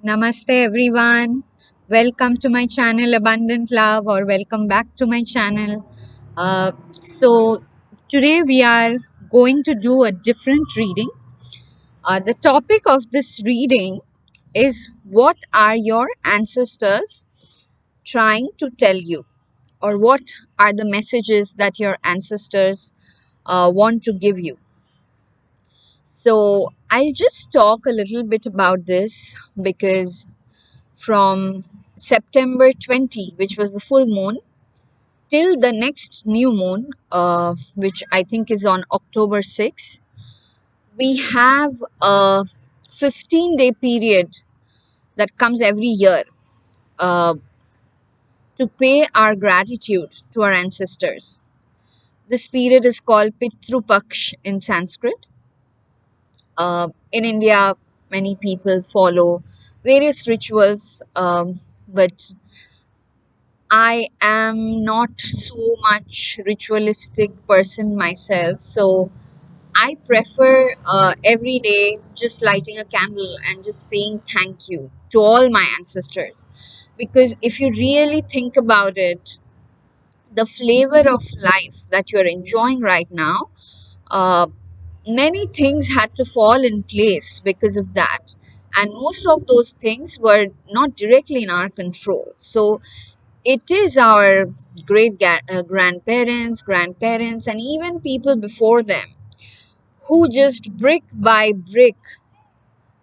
Namaste everyone. Welcome to my channel Abundant Love or welcome back to my channel. So today we are going to do a different reading. The topic of this reading is what are your ancestors trying to tell you, or what are the messages that your ancestors want to give you. So I'll just talk a little bit about this because from September 20, which was the full moon, till the next new moon, which I think is on October 6, we have a 15-day period that comes every year uh, to pay our gratitude to our ancestors. This period is called Pitru-paksh in Sanskrit. In India, many people follow various rituals, but I am not so much ritualistic person myself, so I prefer every day just lighting a candle and just saying thank you to all my ancestors. Because if you really think about it, the flavor of life that you're enjoying right now, uh, many things had to fall in place because of that. And most of those things were not directly in our control. So it is our grandparents, and even people before them who just brick by brick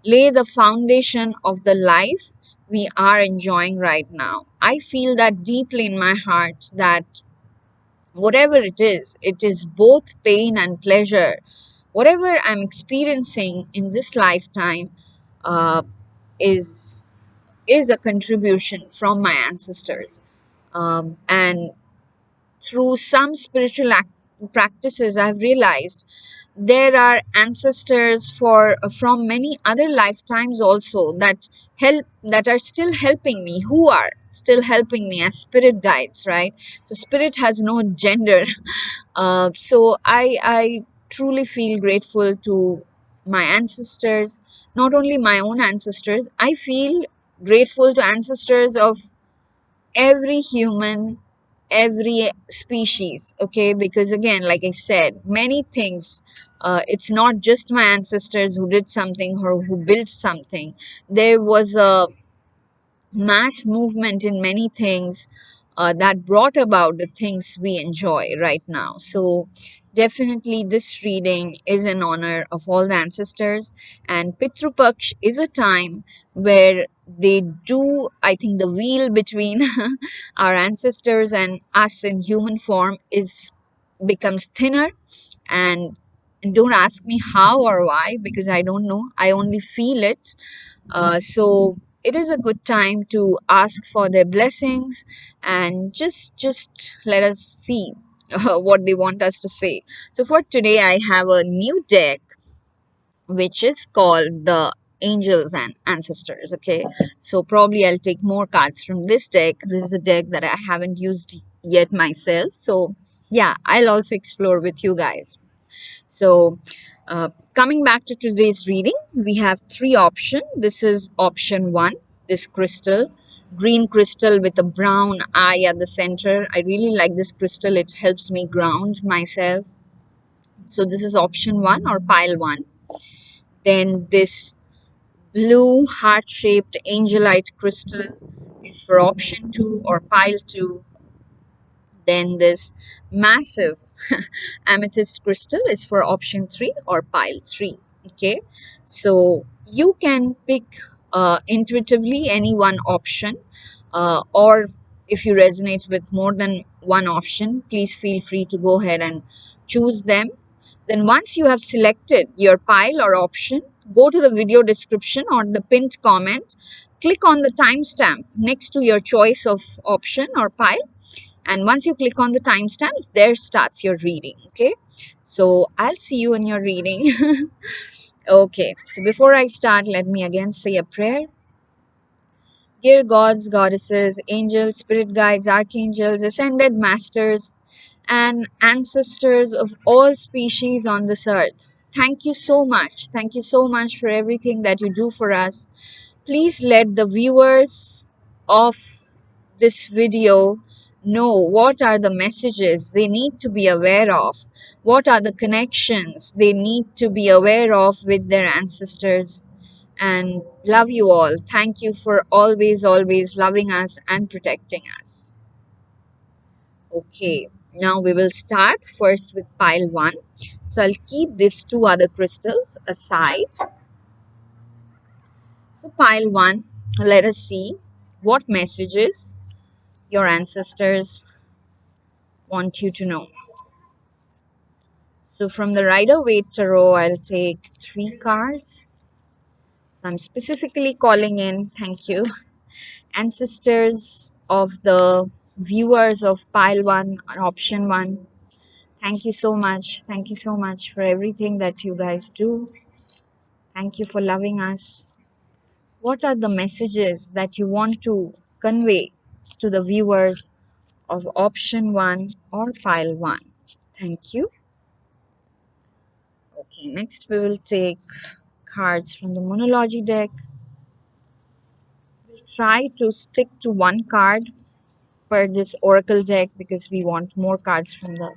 lay the foundation of the life we are enjoying right now. I feel that deeply in my heart that whatever it is both pain and pleasure. Whatever I'm experiencing in this lifetime uh, is is a contribution from my ancestors. And through some spiritual practices, I've realized there are ancestors for from many other lifetimes also that are still helping me, who are still helping me as spirit guides, right? So spirit has no gender. So I truly feel grateful to my ancestors, not only my own ancestors. I feel grateful to ancestors of every human, every species, okay? Because again, like I said, many things, it's not just my ancestors who did something or who built something. There was a mass movement in many things that brought about the things we enjoy right now. So, definitely, this reading is in honor of all the ancestors. And Pitru-paksh is a time where they do, I think, the wheel between our ancestors and us in human form is becomes thinner. And don't ask me how or why, because I don't know. I only feel it. So it is a good time to ask for their blessings and just let us see what they want us to say. So for today, I have a new deck which is called the Angels and Ancestors. Okay, so probably I'll take more cards from this deck. This is a deck that I haven't used yet myself. So yeah, I'll also explore with you guys. So, coming back to today's reading, we have three options. This is option one, this crystal, green crystal with a brown eye at the center. I really like this crystal, it helps me ground myself. So, this is option one or pile one. Then, this blue heart shaped angelite crystal is for option two or pile two. Then, this massive amethyst crystal is for option 3 or pile 3. Okay, so you can pick intuitively any one option, or if you resonate with more than one option, please feel free to go ahead and choose them. Then once you have selected your pile or option, go to the video description or the pinned comment, click on the timestamp next to your choice of option or pile, and once you click on the timestamps, there starts your reading. Okay, so I'll see you in your reading. Okay, so before I start, let me again say a prayer. Dear gods, goddesses, angels, spirit guides, archangels, ascended masters, and ancestors of all species on this earth, thank you so much. Thank you so much for everything that you do for us. Please let the viewers of this video know what are the messages they need to be aware of, what are the connections they need to be aware of with their ancestors. And love you all. Thank you for always loving us and protecting us. Okay, now we will start first with pile 1. So I'll keep these two other crystals aside. So pile 1, let us see what messages your ancestors want you to know. So from the Rider-Waite Tarot, I'll take 3 cards. I'm specifically calling in, thank you, ancestors of the viewers of pile 1 or option 1. Thank you so much. Thank you so much for everything that you guys do. Thank you for loving us. What are the messages that you want to convey to the viewers of option 1 or pile 1? Thank you. Okay, next we will take cards from the Monology deck. We'll try to stick to one card per this oracle deck because we want more cards from the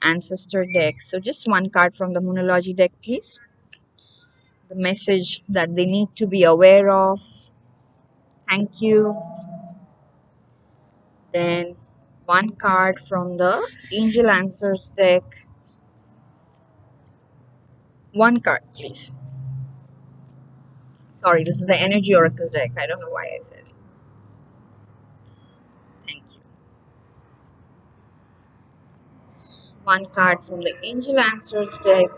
ancestor deck. So just one card from the Monology deck, please. The message that they need to be aware of. Thank you. Then one card from the Angel Answers deck. One card, please. Sorry, this is the Energy Oracle deck. I don't know why I said it. Thank you. One card from the Angel Answers deck.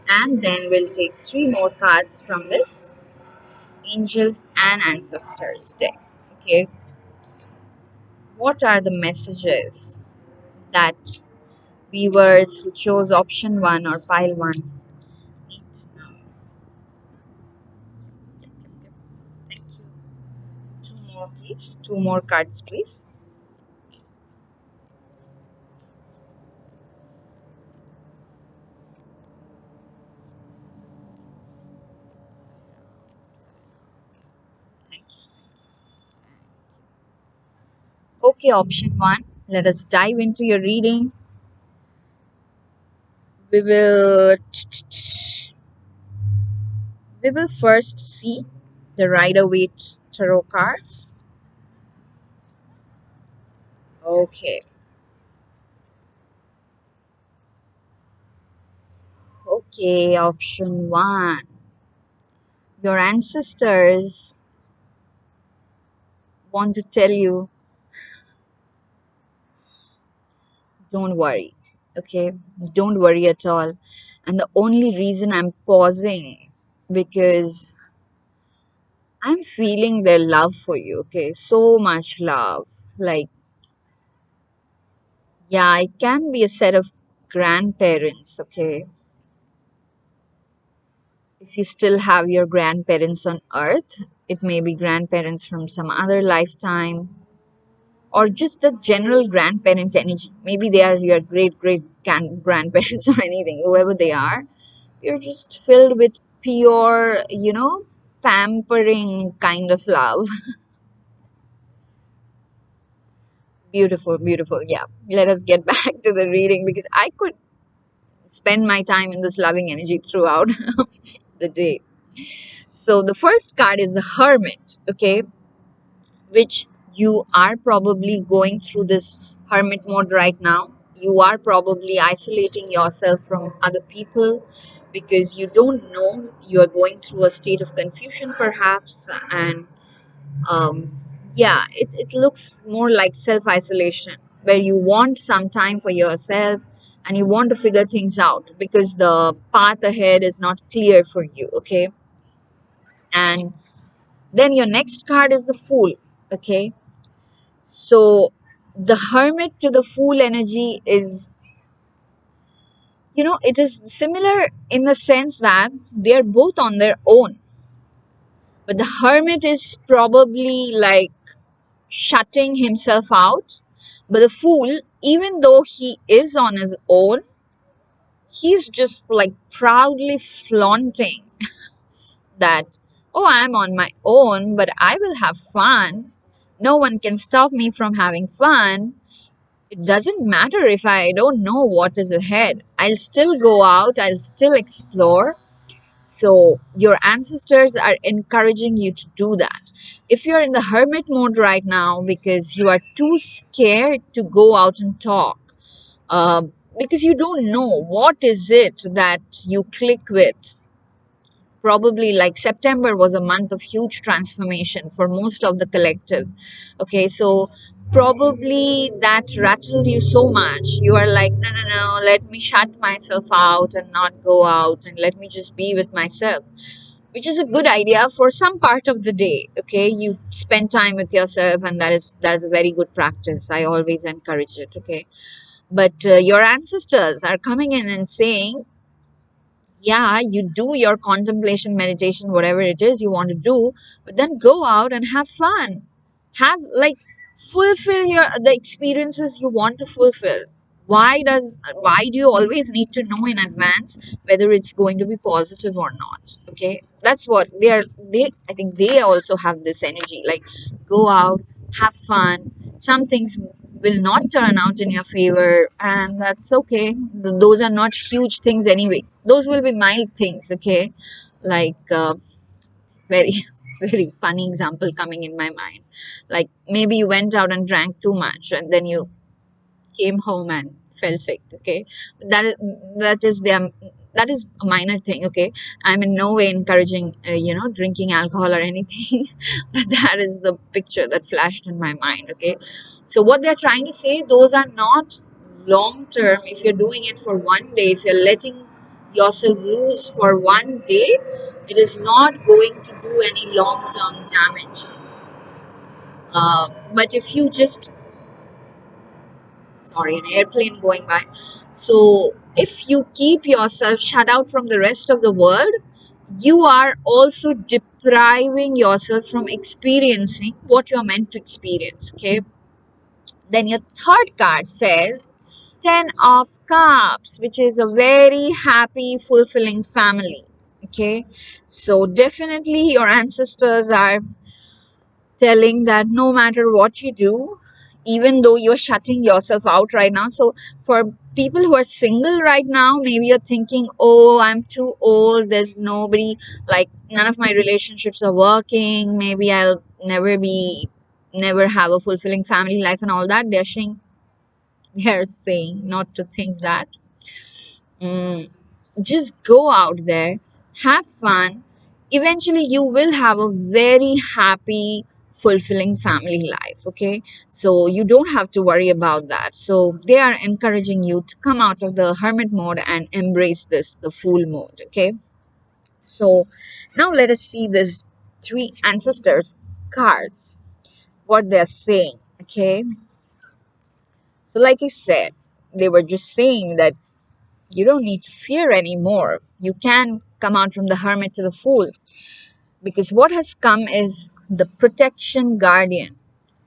And then we'll take 3 more cards from this Angels and Ancestors deck. Okay. What are the messages that viewers who chose option 1 or pile 1 need to know? Thank you. 2 more, please. 2 more cards, please. Thank you. Okay, option 1. Let us dive into your reading. We will first see the Rider-Waite Tarot cards. Okay. Okay, option 1. Your ancestors want to tell you, don't worry. Okay, don't worry at all. And the only reason I'm pausing because I'm feeling their love for you. Okay, so much love. Like, yeah, it can be a set of grandparents. Okay, if you still have your grandparents on earth, it may be grandparents from some other lifetime or just the general grandparent energy. Maybe they are your great grandparents or anything, whoever they are. You're just filled with pure, pampering kind of love. Beautiful, beautiful. Yeah. Let us get back to the reading because I could spend my time in this loving energy throughout the day. So the first card is the Hermit, okay, which you are probably going through this hermit mode right now. You are probably isolating yourself from other people because you don't know, you are going through a state of confusion perhaps. And yeah, it looks more like self-isolation where you want some time for yourself and you want to figure things out because the path ahead is not clear for you, okay? And then your next card is the Fool, okay? So the Hermit to the Fool energy is, it is similar in the sense that they are both on their own. But the Hermit is probably like shutting himself out. But the Fool, even though he is on his own, he's just like proudly flaunting that, oh, I'm on my own, but I will have fun. No one can stop me from having fun. It doesn't matter if I don't know what is ahead. I'll still go out, I'll still explore. So, your ancestors are encouraging you to do that. If you're in the hermit mode right now because you are too scared to go out and talk, uh, because you don't know what is it that you click with. Probably like September was a month of huge transformation for most of the collective. Okay, so probably that rattled you so much. You are like, no, no, no, let me shut myself out and not go out and let me just be with myself, which is a good idea for some part of the day. Okay, you spend time with yourself, and that is a very good practice. I always encourage it. Okay, but your ancestors are coming in and saying, yeah, you do your contemplation, meditation, whatever it is you want to do, but then go out and have fun. Have like fulfill the experiences you want to fulfill. Why do you always need to know in advance whether it's going to be positive or not? Okay, that's what they I think they also have this energy, like go out, have fun. Some things will not turn out in your favor, and that's okay. Those are not huge things anyway. Those will be mild things. Okay, like very very funny example coming in my mind, like maybe you went out and drank too much and then you came home and fell sick. Okay, that is that is their that is a minor thing. Okay, I'm in no way encouraging drinking alcohol or anything, but that is the picture that flashed in my mind. Okay, so what they're trying to say, those are not long term. If you're doing it for one day, if you're letting yourself loose for one day, it is not going to do any long term damage. But if you just, sorry, an airplane going by. So, if you keep yourself shut out from the rest of the world, you are also depriving yourself from experiencing what you're meant to experience. Okay. Then your third card says Ten of Cups, which is a very happy, fulfilling family. Okay. So, definitely your ancestors are telling that no matter what you do, even though you're shutting yourself out right now. So, for people who are single right now, maybe you're thinking, oh, I'm too old, there's nobody, like, none of my relationships are working, maybe I'll never have a fulfilling family life and all that. They're saying not to think that. Mm, just go out there, have fun. Eventually, you will have a very happy, fulfilling family life. Okay, so you don't have to worry about that. So, they are encouraging you to come out of the hermit mode and embrace the fool mode. Okay, so now let us see this three ancestors cards, what they're saying. Okay, so like I said, they were just saying that you don't need to fear anymore. You can come out from the hermit to the fool, because what has come is the protection guardian.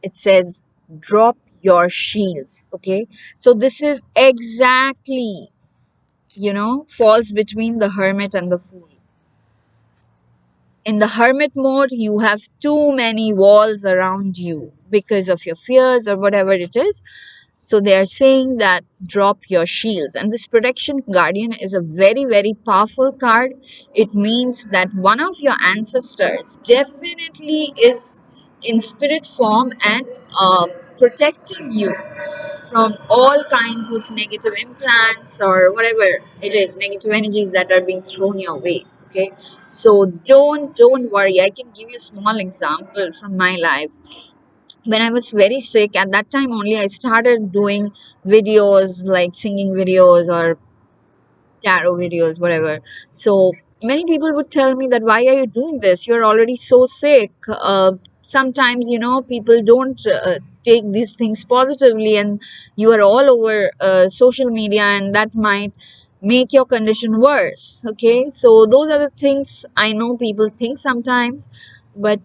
It says, drop your shields. Okay, so this is exactly, falls between the hermit and the fool. In the hermit mode, you have too many walls around you because of your fears or whatever it is. So they are saying that drop your shields. And this protection guardian is a very, very powerful card. It means that one of your ancestors definitely is in spirit form and protecting you from all kinds of negative implants or whatever it is, negative energies that are being thrown your way. Okay, so don't worry. I can give you a small example from my life. When I was very sick, at that time only I started doing videos, like singing videos or tarot videos, whatever. So many people would tell me that, why are you doing this? You're already so sick. Sometimes, people don't take these things positively, and you are all over social media, and that might make your condition worse. Okay, so those are the things I know people think sometimes, but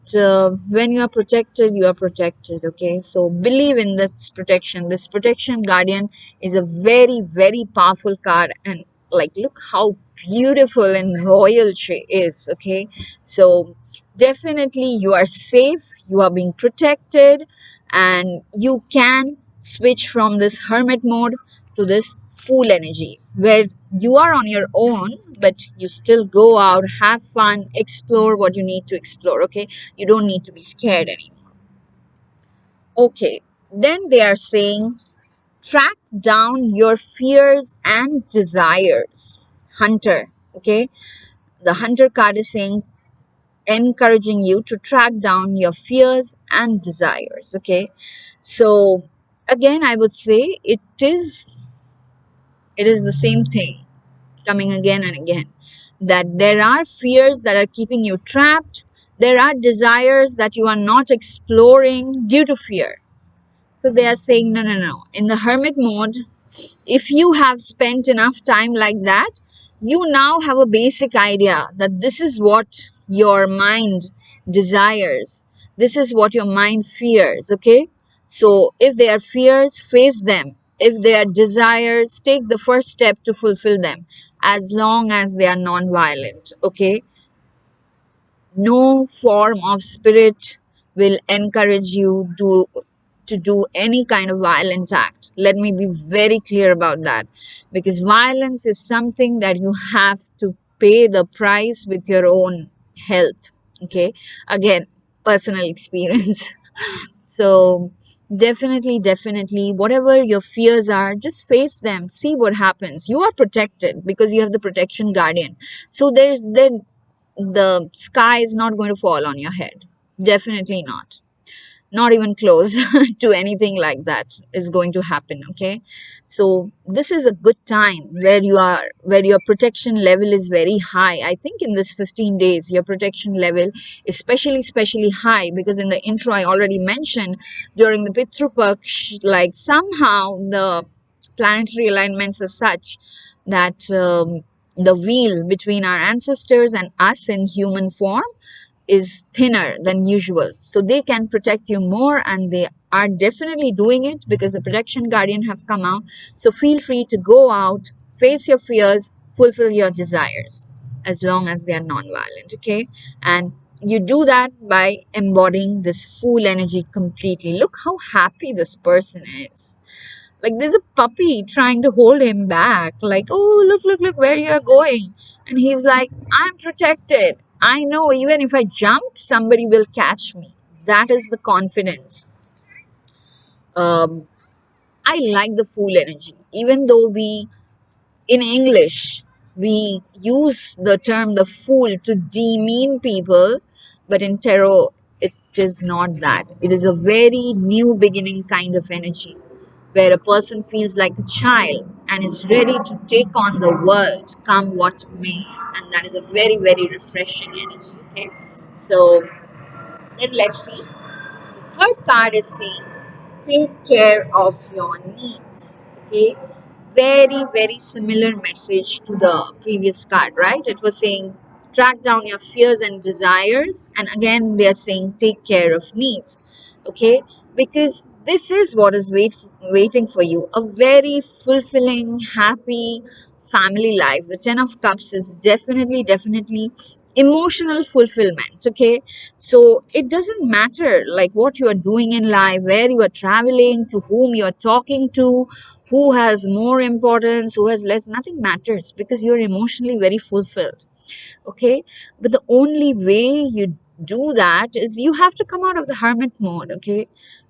when you are protected, you are protected. Okay, so believe in this protection. This protection guardian is a very, very powerful card, and like look how beautiful and royal she is. Okay, so definitely you are safe, you are being protected, and you can switch from this hermit mode to this fool energy where you are on your own, but you still go out, have fun, explore what you need to explore. Okay, you don't need to be scared anymore. Okay, then they are saying track down your fears and desires. Hunter. Okay, the hunter card is saying encouraging you to track down your fears and desires. Okay, so again I would say it is the same thing coming again and again, that there are fears that are keeping you trapped, there are desires that you are not exploring due to fear. So they are saying no, no, no, in the hermit mode, if you have spent enough time like that, you now have a basic idea that this is what your mind desires, this is what your mind fears. Okay, so if they are fears, face them. If they are desires, take the first step to fulfill them, as long as they are non-violent. Okay, no form of spirit will encourage you to do any kind of violent act. Let me be very clear about that, because violence is something that you have to pay the price with your own health. Okay, again, personal experience. So definitely whatever your fears are, just face them, see what happens. You are protected because you have the protection guardian. So the sky is not going to fall on your head. Definitely not. Not even close to anything like that is going to happen. Okay, so this is a good time where your protection level is very high. I think in this 15 days your protection level is especially high, because in the intro I already mentioned, during the Pitru-paksh, like somehow the planetary alignments are such that the veil between our ancestors and us in human form is thinner than usual, so they can protect you more, and they are definitely doing it because the protection guardian have come out. So feel free to go out, face your fears, fulfill your desires, as long as they are non-violent. Okay, and you do that by embodying this fool energy completely. Look how happy this person is, like there's a puppy trying to hold him back, like, oh, look where you're going. And he's like, I'm protected. I know even if I jump, somebody will catch me. That is the confidence. Um, I like the fool energy, even though in English, we use the term the fool to demean people, but in tarot, it is not that. It is a very new beginning kind of energy where a person feels like a child and is ready to take on the world, come what may. And that is a very refreshing energy. Okay, so then let's see. The third card is saying take care of your needs. Okay, very similar message to the previous card, right? It was saying track down your fears and desires, and again they are saying take care of needs. Okay, because this is what is waiting for you, a very fulfilling, happy family life. The 10 of cups is definitely emotional fulfillment. Okay, so it doesn't matter like what you are doing in life, where you are traveling, to whom you are talking to, who has more importance, who has less, nothing matters, because you're emotionally very fulfilled. Okay, but the only way you do that is you have to come out of the hermit mode. Okay,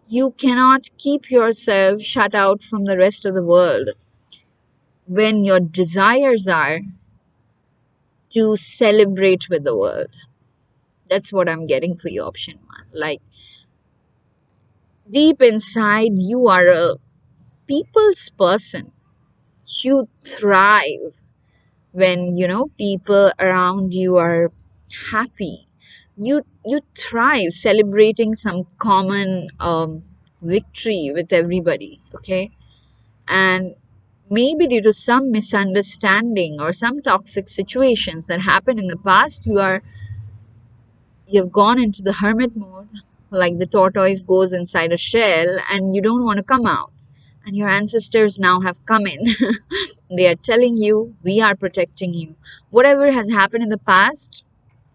you cannot keep yourself shut out from the rest of the world when your desires are to celebrate with the world. That's what I'm getting for you, option one. Like deep inside, you are a people's person. You thrive when people around you are happy. You thrive celebrating some common victory with everybody. Okay, and maybe due to some misunderstanding or some toxic situations that happened in the past, you've gone into the hermit mode, like the tortoise goes inside a shell and you don't want to come out. And your ancestors now have come in. They are telling you, we are protecting you. Whatever has happened in the past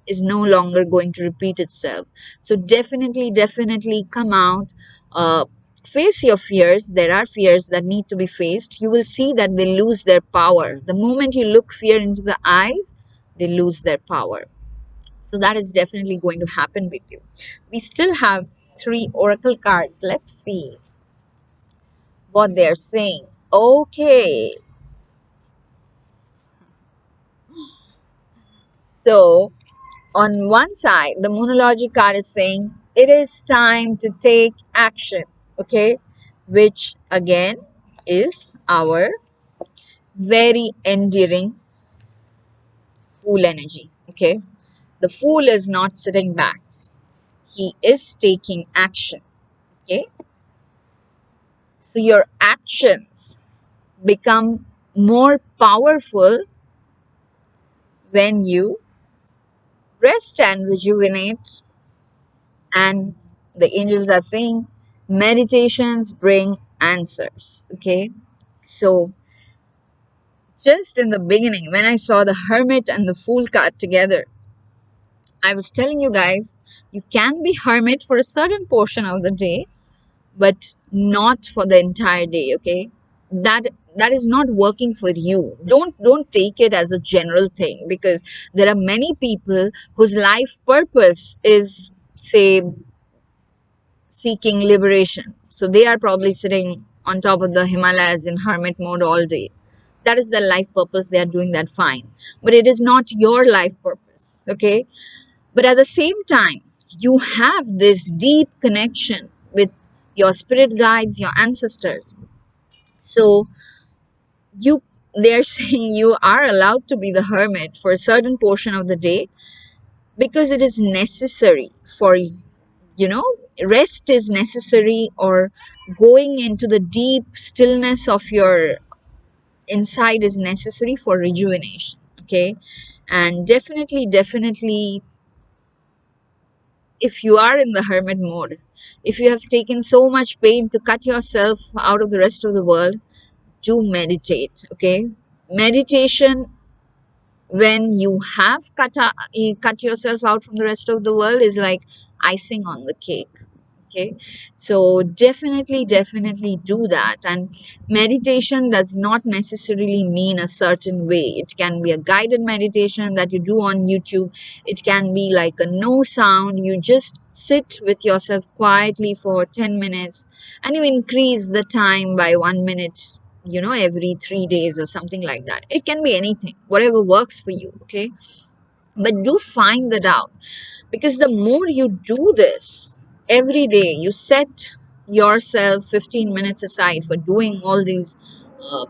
is no longer going to repeat itself. So definitely come out, uh, face your fears. There are fears that need to be faced. You will see that they lose their power. The moment you look fear into the eyes, they lose their power. So that is definitely going to happen with you. We still have three oracle cards. Let's see what they're saying. Okay, so on one side, the Moonology card is saying it is time to take action, okay, which again is our very endearing fool energy, okay. The fool is not sitting back, he is taking action, okay. So your actions become more powerful when you rest and rejuvenate. And the angels are saying meditations bring answers, okay. So just in the beginning, when I saw the hermit and the fool card together, I was telling you guys, you can be hermit for a certain portion of the day, but not for the entire day, okay. That is not working for you. Don't take it as a general thing, because there are many people whose life purpose is, say, seeking liberation. So they are probably sitting on top of the Himalayas in hermit mode all day. That is their life purpose. They are doing that fine. But it is not your life purpose. Okay. But at the same time, you have this deep connection with your spirit guides, your ancestors. So you they're saying you are allowed to be the hermit for a certain portion of the day, because it is necessary for, rest is necessary, or going into the deep stillness of your inside is necessary for rejuvenation, okay. And definitely, if you are in the hermit mode, if you have taken so much pain to cut yourself out of the rest of the world, do meditate, okay. Meditation, when you have cut yourself out from the rest of the world, is like icing on the cake, okay. So definitely do that. And meditation does not necessarily mean a certain way. It can be a guided meditation that you do on YouTube. It can be like a no sound, you just sit with yourself quietly for 10 minutes, and you increase the time by 1 minute, every 3 days or something like that. It can be anything, whatever works for you, okay. But do find that out, because the more you do this every day, you set yourself 15 minutes aside for doing all these uh,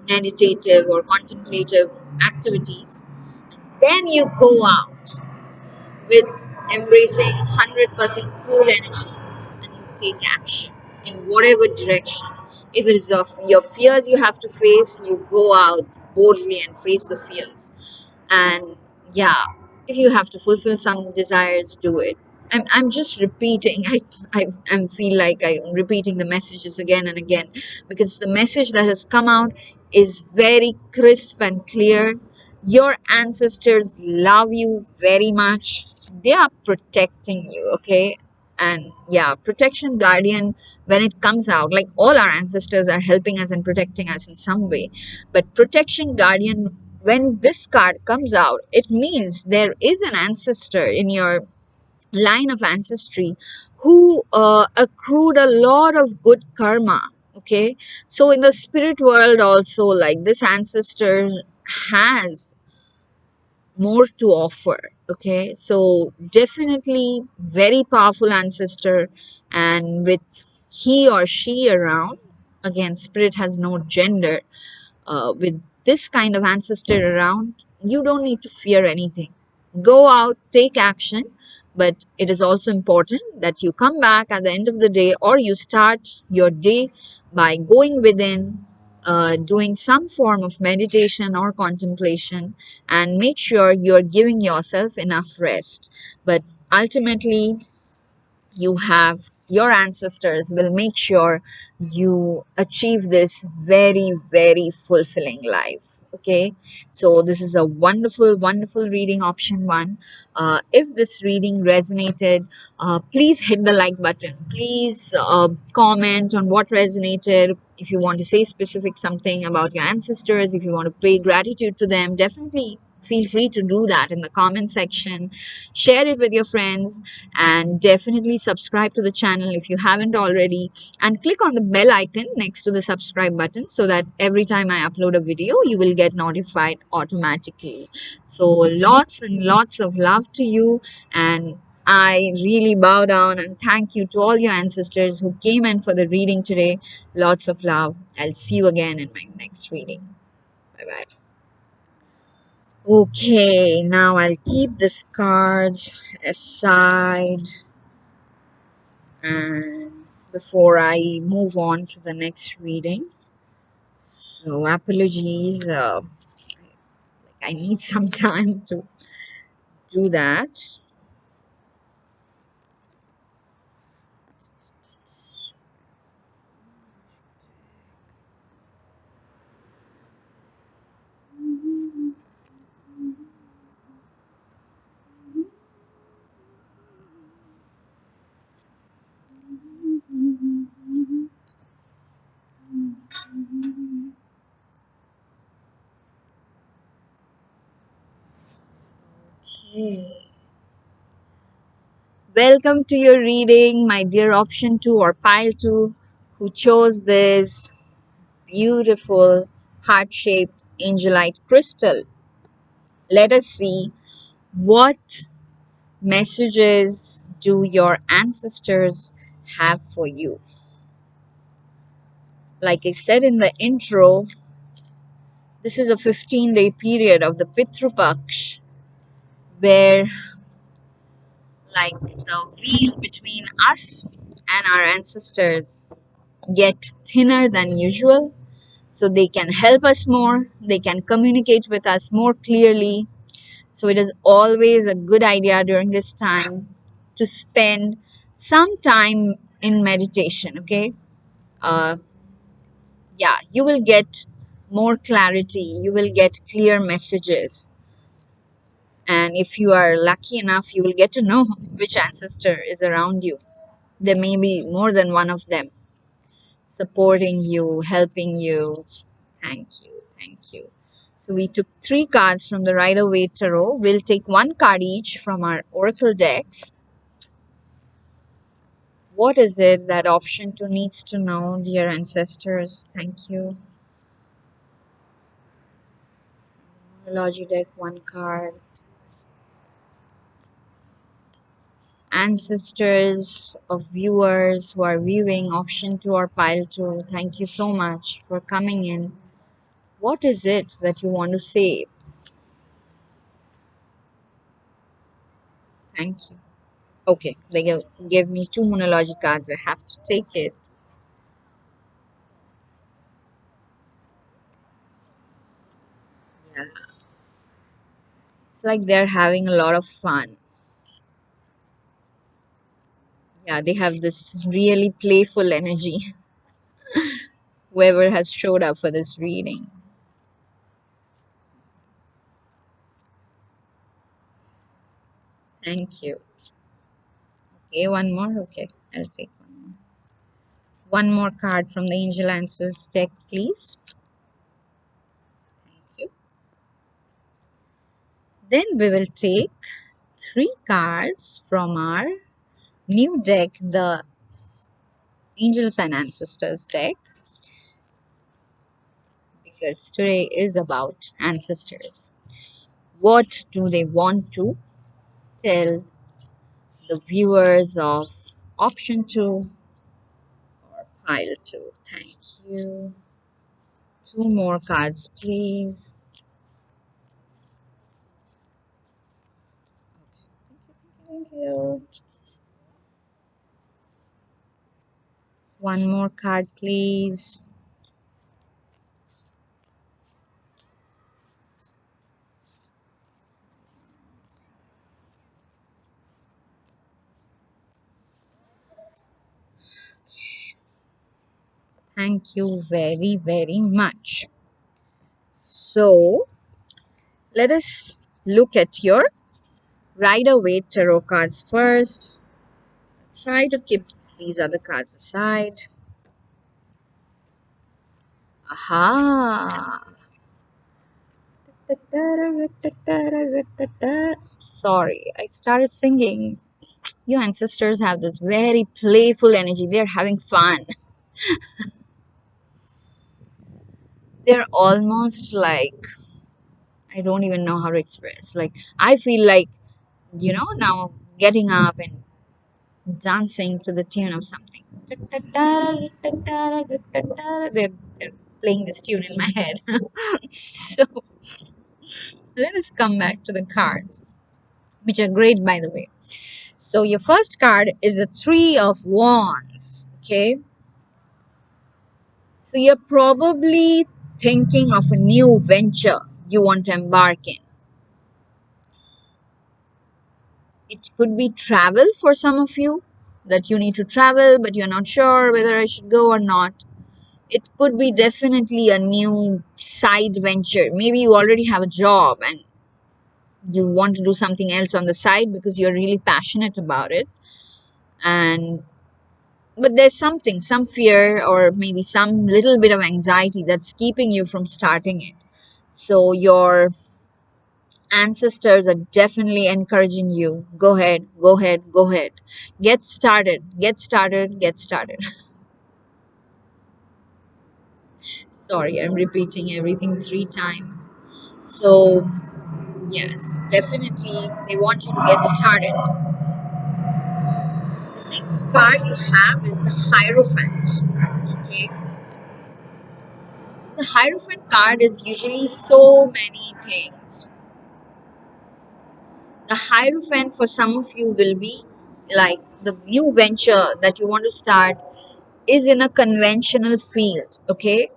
meditative or contemplative activities, then you go out with embracing 100% full energy, and you take action in whatever direction. If it is of your fears you have to face, you go out boldly and face the fears. And yeah, if you have to fulfill some desires, do it. I'm just repeating. I feel like I'm repeating the messages again and again, because the message that has come out is very crisp and clear. Your ancestors love you very much. They are protecting you, okay. And yeah, protection guardian, when it comes out, like all our ancestors are helping us and protecting us in some way, but protection guardian, when this card comes out, it means there is an ancestor in your line of ancestry who accrued a lot of good karma, okay. So in the spirit world also, like, this ancestor has more to offer, okay. So definitely very powerful ancestor. And with he or she around, again, spirit has no gender. With this kind of ancestor around, you don't need to fear anything. Go out, take action, but it is also important that you come back at the end of the day, or you start your day by going within, doing some form of meditation or contemplation, and make sure you're giving yourself enough rest. But ultimately, you have your ancestors will make sure you achieve this very, very fulfilling life. Okay, so this is a wonderful, wonderful reading, option one. If this reading resonated, please hit the like button. Please comment on what resonated. If you want to say specific something about your ancestors, if you want to pay gratitude to them, definitely feel free to do that in the comment section. Share it with your friends, and definitely subscribe to the channel if you haven't already, and click on the bell icon next to the subscribe button so that every time I upload a video you will get notified automatically. So lots and lots of love to you, and I really bow down and thank you to all your ancestors who came in for the reading today. Lots of love. I'll see you again in my next reading. Bye bye. Okay, now I'll keep this cards aside, and before I move on to the next reading. So apologies, I need some time to do that. Okay. Welcome to your reading, my dear option 2 or pile 2, who chose this beautiful heart-shaped angelite crystal. Let us see, what messages do your ancestors have for you? Like I said in the intro, this is a 15-day period of the Pitru-paksh, where like the veil between us and our ancestors get thinner than usual, so they can help us more, they can communicate with us more clearly. So it is always a good idea during this time to spend some time in meditation. Okay, uh, yeah, you will get more clarity, you will get clear messages, and if you are lucky enough, you will get to know which ancestor is around you. There may be more than one of them supporting you, helping you. Thank you. Thank you. So we took three cards from the Rider Waite Tarot. We'll take one card each from our Oracle decks. What is it that option 2 needs to know, dear ancestors? Thank you. Numerology deck, one card. Ancestors of viewers who are viewing option 2 or pile 2, thank you so much for coming in. What is it that you want to say? Thank you. Okay, they gave me two monology cards. I have to take it. Yeah. It's like they're having a lot of fun. Yeah, they have this really playful energy, whoever has showed up for this reading. Thank you. Okay, one more. Okay, I'll take one more. One more card from the Angel Answers deck, please. Thank you. Then we will take three cards from our new deck, the Angels and Ancestors deck, because today is about ancestors. What do they want to tell the viewers of option 2 or pile 2? Thank you. Two more cards, please. Thank you. One more card, please. Thank you very, very much. So, let us look at your Rider Waite tarot cards first. Try to keep these other cards aside. Aha! Sorry, I started singing. Your ancestors have this very playful energy. They're having fun. They're almost like, I don't even know how to express. Like, I feel like, now getting up and dancing to the tune of something. They're playing this tune in my head. So let us come back to the cards, which are great, by the way. So your first card is a Three of Wands. Okay. So you're probably thinking of a new venture you want to embark in. It could be travel for some of you, that you need to travel, but you're not sure whether I should go or not. It could be definitely a new side venture. Maybe you already have a job and you want to do something else on the side because you're really passionate about it. And but there's some fear or maybe some little bit of anxiety that's keeping you from starting it. So your ancestors are definitely encouraging you, go ahead, go ahead, go ahead, get started, get started, get started. Sorry, I'm repeating everything three times. So yes, definitely they want you to get started. The next card you have is the Hierophant. Okay, the Hierophant card is usually so many things. The Hierophant for some of you will be like the new venture that you want to start is in a conventional field, okay?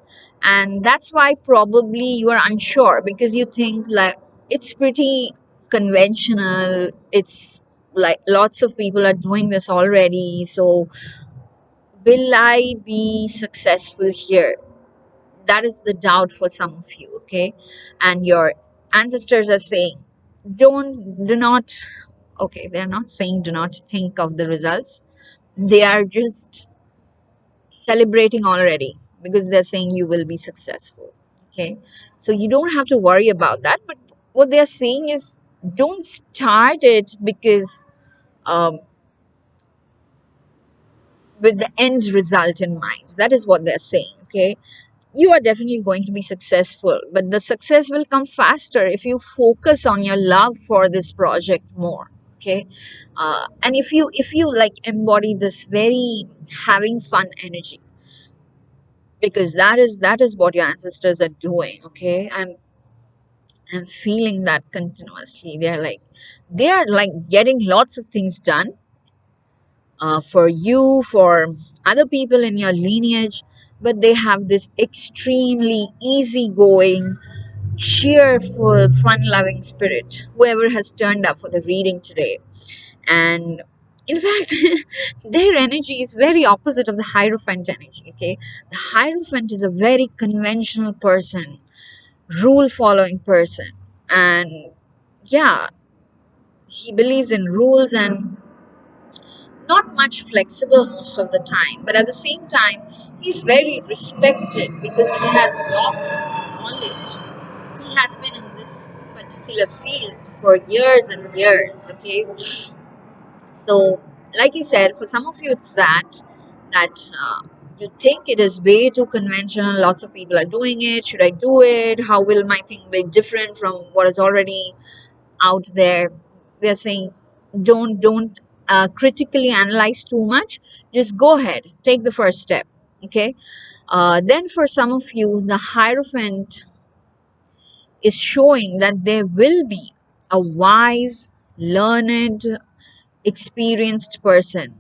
And that's why probably you are unsure because you think like it's pretty conventional. It's like lots of people are doing this already. So will I be successful here? That is the doubt for some of you, okay? And your ancestors are saying, do not, okay, they're not saying do not think of the results. They are just celebrating already because they're saying you will be successful. Okay, so you don't have to worry about that. But what they're saying is don't start it because with the end result in mind. That is what they're saying. Okay, you are definitely going to be successful, but the success will come faster if you focus on your love for this project more. Okay, and if you like embody this very having fun energy, because that is what your ancestors are doing. Okay, I'm feeling that continuously. They are like getting lots of things done for you, for other people in your lineage, but they have this extremely easygoing, cheerful, fun-loving spirit, whoever has turned up for the reading today. And in fact, their energy is very opposite of the Hierophant energy. Okay, the Hierophant is a very conventional person, rule following person, and yeah, he believes in rules and not much flexible most of the time, but at the same time he's very respected because he has lots of knowledge. He has been in this particular field for years and years. Okay, so, like I said, for some of you, it's that you think it is way too conventional. Lots of people are doing it. Should I do it? How will my thing be different from what is already out there? They're saying, don't critically analyze too much. Just go ahead, take the first step. Okay. Then, for some of you, the Hierophant is showing that there will be a wise, learned, experienced person,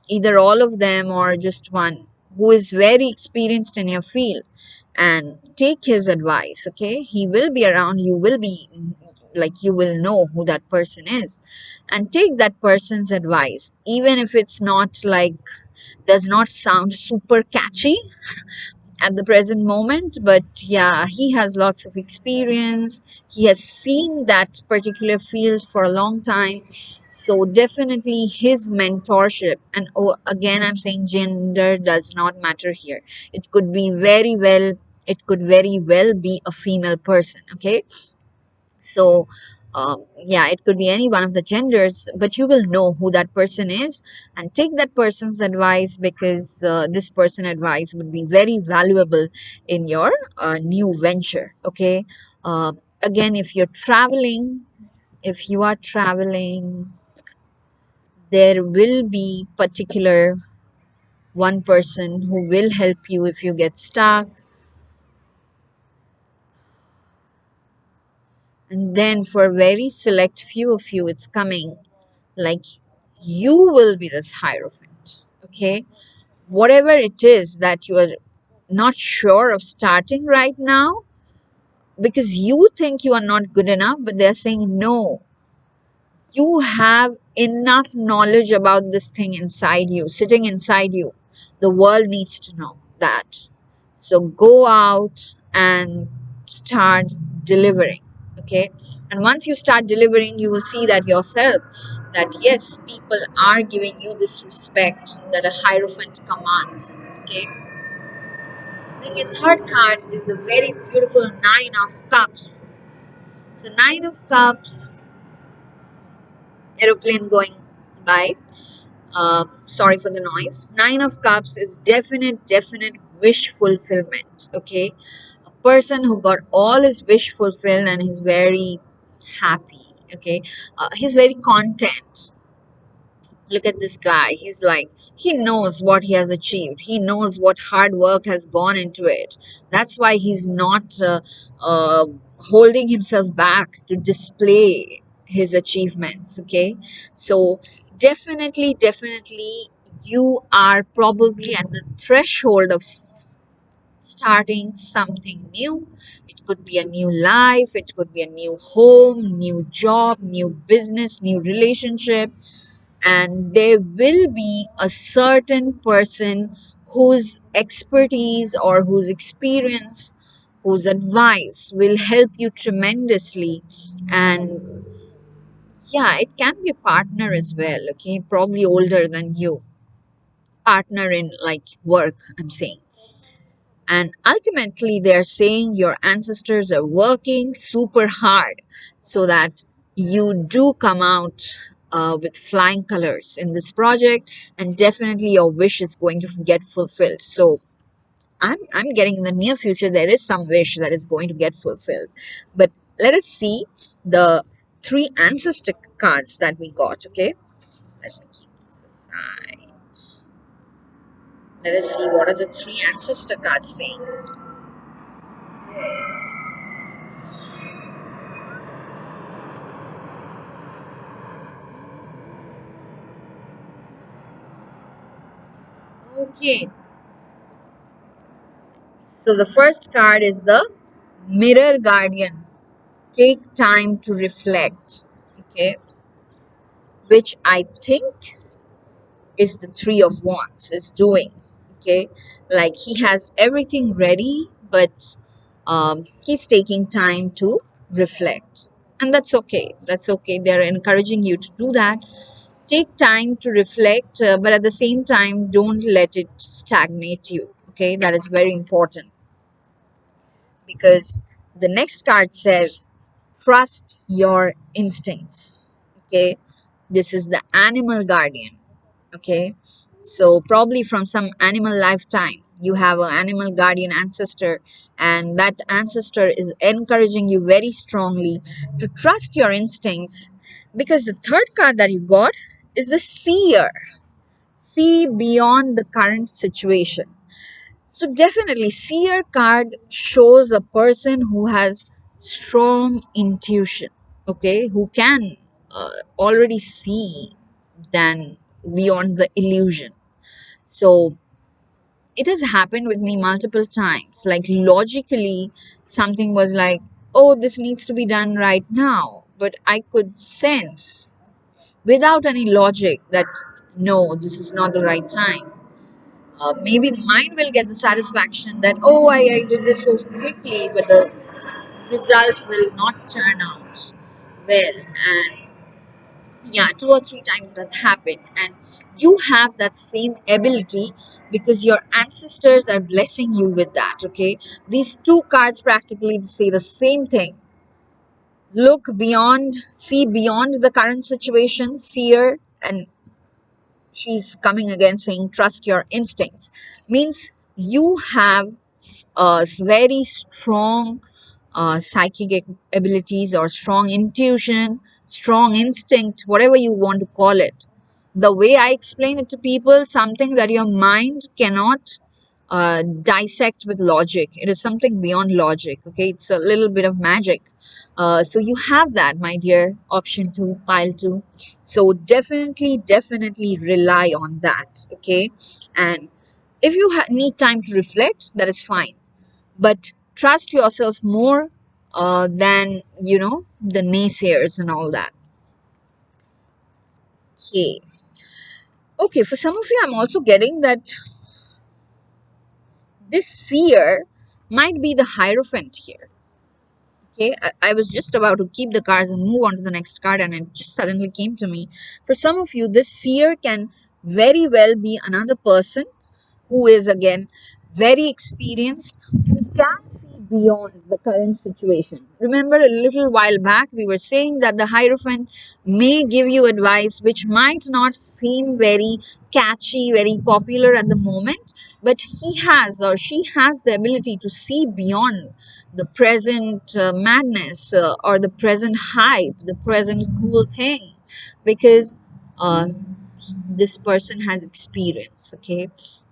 either all of them or just one, who is very experienced in your field, and take his advice. Okay, he will be around, you will be like, you will know who that person is, and take that person's advice, even if it's not like does not sound super catchy at the present moment, but yeah, he has lots of experience. He has seen that particular field for a long time. So definitely his mentorship, and oh, again, I'm saying gender does not matter here. It could be very well, it could very well be a female person, okay? So yeah, it could be any one of the genders, but you will know who that person is and take that person's advice, because this person advice would be very valuable in your new venture, okay? uh, Again, if you're traveling, if you are traveling, there will be particular one person who will help you if you get stuck. And then for very select few of you, it's coming like you will be this hierophant, okay? Whatever it is that you are not sure of starting right now, because you think you are not good enough, but they're saying no, you have enough knowledge about this thing inside you, sitting inside you. The world needs to know that. So go out and start delivering. Okay. And once you start delivering, you will see that yourself, that yes, people are giving you this respect that a hierophant commands. Okay. Then your third card is the very beautiful Nine of Cups. So, Nine of Cups, aeroplane going by. Sorry for the noise. Nine of Cups is definite wish fulfillment. Okay, a person who got all his wish fulfilled and he's very happy. Okay, he's very content. Look at this guy. He's like, he knows what he has achieved. He knows what hard work has gone into it. That's why he's not holding himself back to display his achievements. Okay. So, definitely, you are probably at the threshold of starting something new. It could be a new life, it could be a new home, new job, new business, new relationship, and there will be a certain person whose expertise or whose experience, whose advice will help you tremendously. And yeah, it can be a partner as well, okay, probably older than you, partner in like work, I'm saying. And ultimately, they're saying your ancestors are working super hard so that you do come out with flying colors in this project, and definitely your wish is going to get fulfilled. So, I'm getting in the near future, there is some wish that is going to get fulfilled. But let us see the three ancestor cards that we got, okay? Let me keep this aside. Let us see what are the three ancestor cards saying. Okay, so the first card is the Mirror Guardian. Take time to reflect. Okay, which I think is the Three of Wands is doing. Okay, like he has everything ready, but he's taking time to reflect, and that's okay. That's okay. They're encouraging you to do that. Take time to reflect, but at the same time, don't let it stagnate you. Okay, that is very important, because the next card says trust your instincts. Okay, this is the animal guardian. Okay, so probably from some animal lifetime you have an animal guardian ancestor, and that ancestor is encouraging you very strongly to trust your instincts, because the third card that you got is the seer. See beyond the current situation. So definitely, seer card shows a person who has strong intuition, okay, who can already see than beyond the illusion. So it has happened with me multiple times. Like logically, something was like, oh, this needs to be done right now, but I could sense without any logic that no, this is not the right time. Maybe the mind will get the satisfaction that, oh, I did this so quickly, but the result will not turn out well. And yeah, 2 or 3 times it has happened. And you have that same ability because your ancestors are blessing you with that. Okay. These two cards practically say the same thing. Look beyond, see beyond the current situation, seer, and she's coming again saying trust your instincts. Means you have a very strong psychic abilities or strong intuition, strong instinct, whatever you want to call it. The way I explain it to people, something that your mind cannot dissect with logic. It is something beyond logic. Okay, it's a little bit of magic. So you have that, my dear, option two, pile two. So definitely rely on that. Okay, and if you need time to reflect, that is fine, but trust yourself more than the naysayers and all that. Okay. Okay, for some of you, I'm also getting that this seer might be the hierophant here. Okay, I was just about to keep the cards and move on to the next card, and it just suddenly came to me. For some of you, this seer can very well be another person who is again very experienced, who can see beyond the current situation. Remember, a little while back, we were saying that the Hierophant may give you advice which might not seem very catchy, very popular at the moment, but he has or she has the ability to see beyond the present madness or the present hype, the present cool thing, because this person has experience. Okay,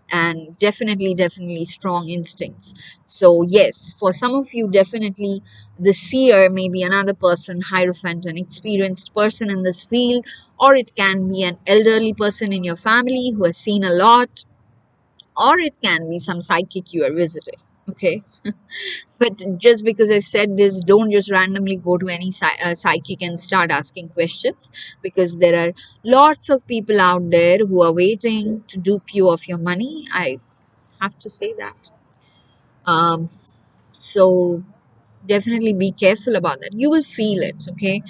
and definitely strong instincts. So yes, for some of you, definitely the seer may be another person, hierophant, an experienced person in this field, or it can be an elderly person in your family who has seen a lot, or it can be some psychic you are visiting. Okay, but just because I said this, don't just randomly go to any psychic and start asking questions, because there are lots of people out there who are waiting to dupe you of your money. I have to say that. So definitely be careful about that. You will feel it. Okay,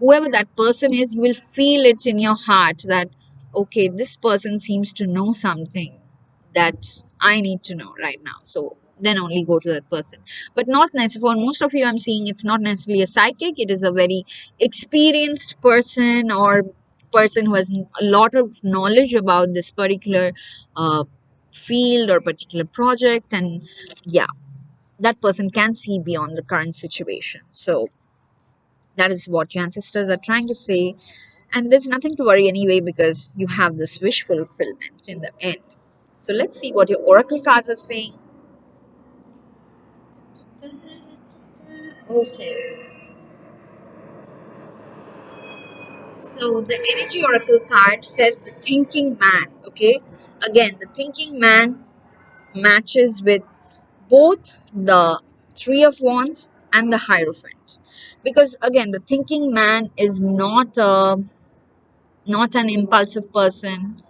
whoever that person is, you will feel it in your heart that, okay, this person seems to know something that I need to know right now. So then only go to that person. But not necessarily, for most of you, I'm seeing it's not necessarily a psychic, it is a very experienced person or person who has a lot of knowledge about this particular uh, field or particular project. And yeah, that person can see beyond the current situation. So that is what your ancestors are trying to say. And there's nothing to worry anyway, because you have this wish fulfillment in the end. So let's see what your oracle cards are saying. Okay. So the energy oracle card says the thinking man. Okay. Again, the thinking man matches with both the Three of Wands and the Hierophant. Because again, the thinking man is not an impulsive person.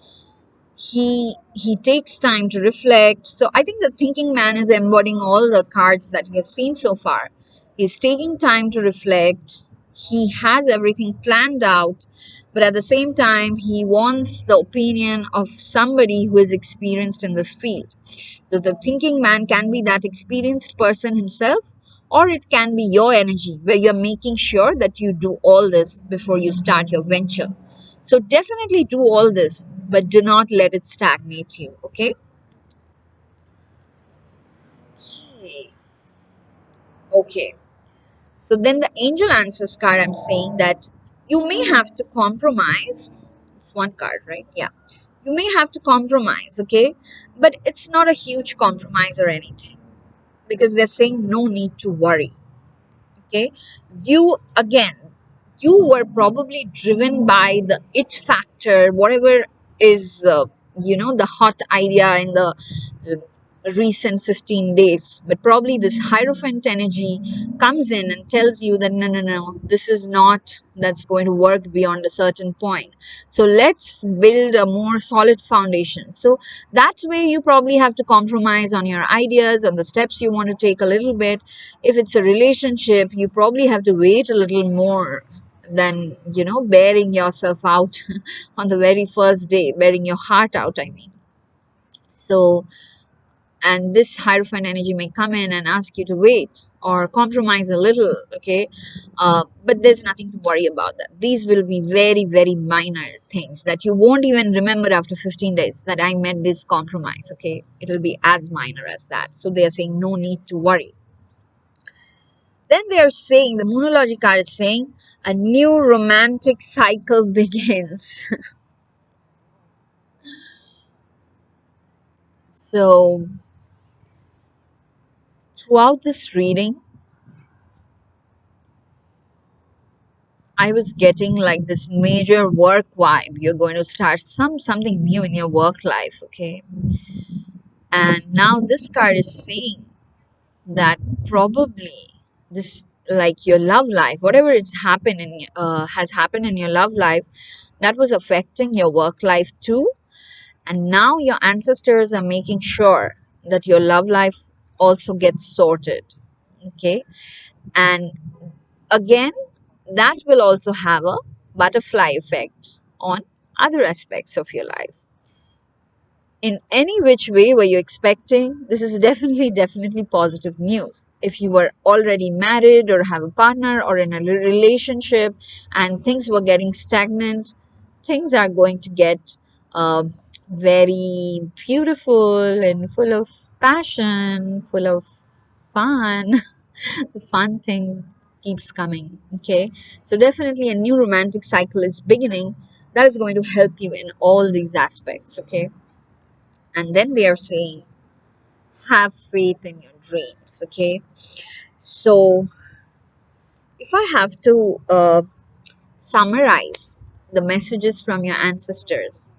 He takes time to reflect. So I think the thinking man is embodying all the cards that we have seen so far. He's taking time to reflect. He has everything planned out, but at the same time he wants the opinion of somebody who is experienced in this field. So the thinking man can be that experienced person himself, or it can be your energy where you're making sure that you do all this before you start your venture. So definitely do all this, but do not let it stagnate you. Okay. Okay. Okay. So then the angel answers card, I'm saying that you may have to compromise. It's one card, right? Yeah. You may have to compromise, okay? But it's not a huge compromise or anything, because they're saying no need to worry. Okay, you again, you were probably driven by the it factor, whatever is the hot idea in the recent 15 days, but probably this hierophant energy comes in and tells you that no, no, no, this is not that's going to work beyond a certain point. So let's build a more solid foundation. So that's where you probably have to compromise on your ideas, on the steps you want to take a little bit. If it's a relationship, you probably have to wait a little more than, bearing yourself out on the very first day, bearing your heart out, I mean. So, and this hierophant energy may come in and ask you to wait or compromise a little, okay, but there's nothing to worry about. That these will be very, very minor things that you won't even remember after 15 days that I made this compromise. Okay, it'll be as minor as that. So they are saying no need to worry. Then they are saying, the moonology card is saying, a new romantic cycle begins. So throughout this reading, I was getting like this major work vibe. You're going to start something new in your work life, okay? And now this card is saying that probably this, like your love life, whatever has happened in your love life, that was affecting your work life too. And now your ancestors are making sure that your love life also gets sorted, okay? And again, that will also have a butterfly effect on other aspects of your life. In any which way were you expecting, this is definitely positive news. If you were already married or have a partner or in a relationship and things were getting stagnant, things are going to get very beautiful and full of passion, full of fun. The fun things keeps coming, okay? So definitely a new romantic cycle is beginning that is going to help you in all these aspects, okay? And then they are saying have faith in your dreams, okay? So if I have to summarize the messages from your ancestors,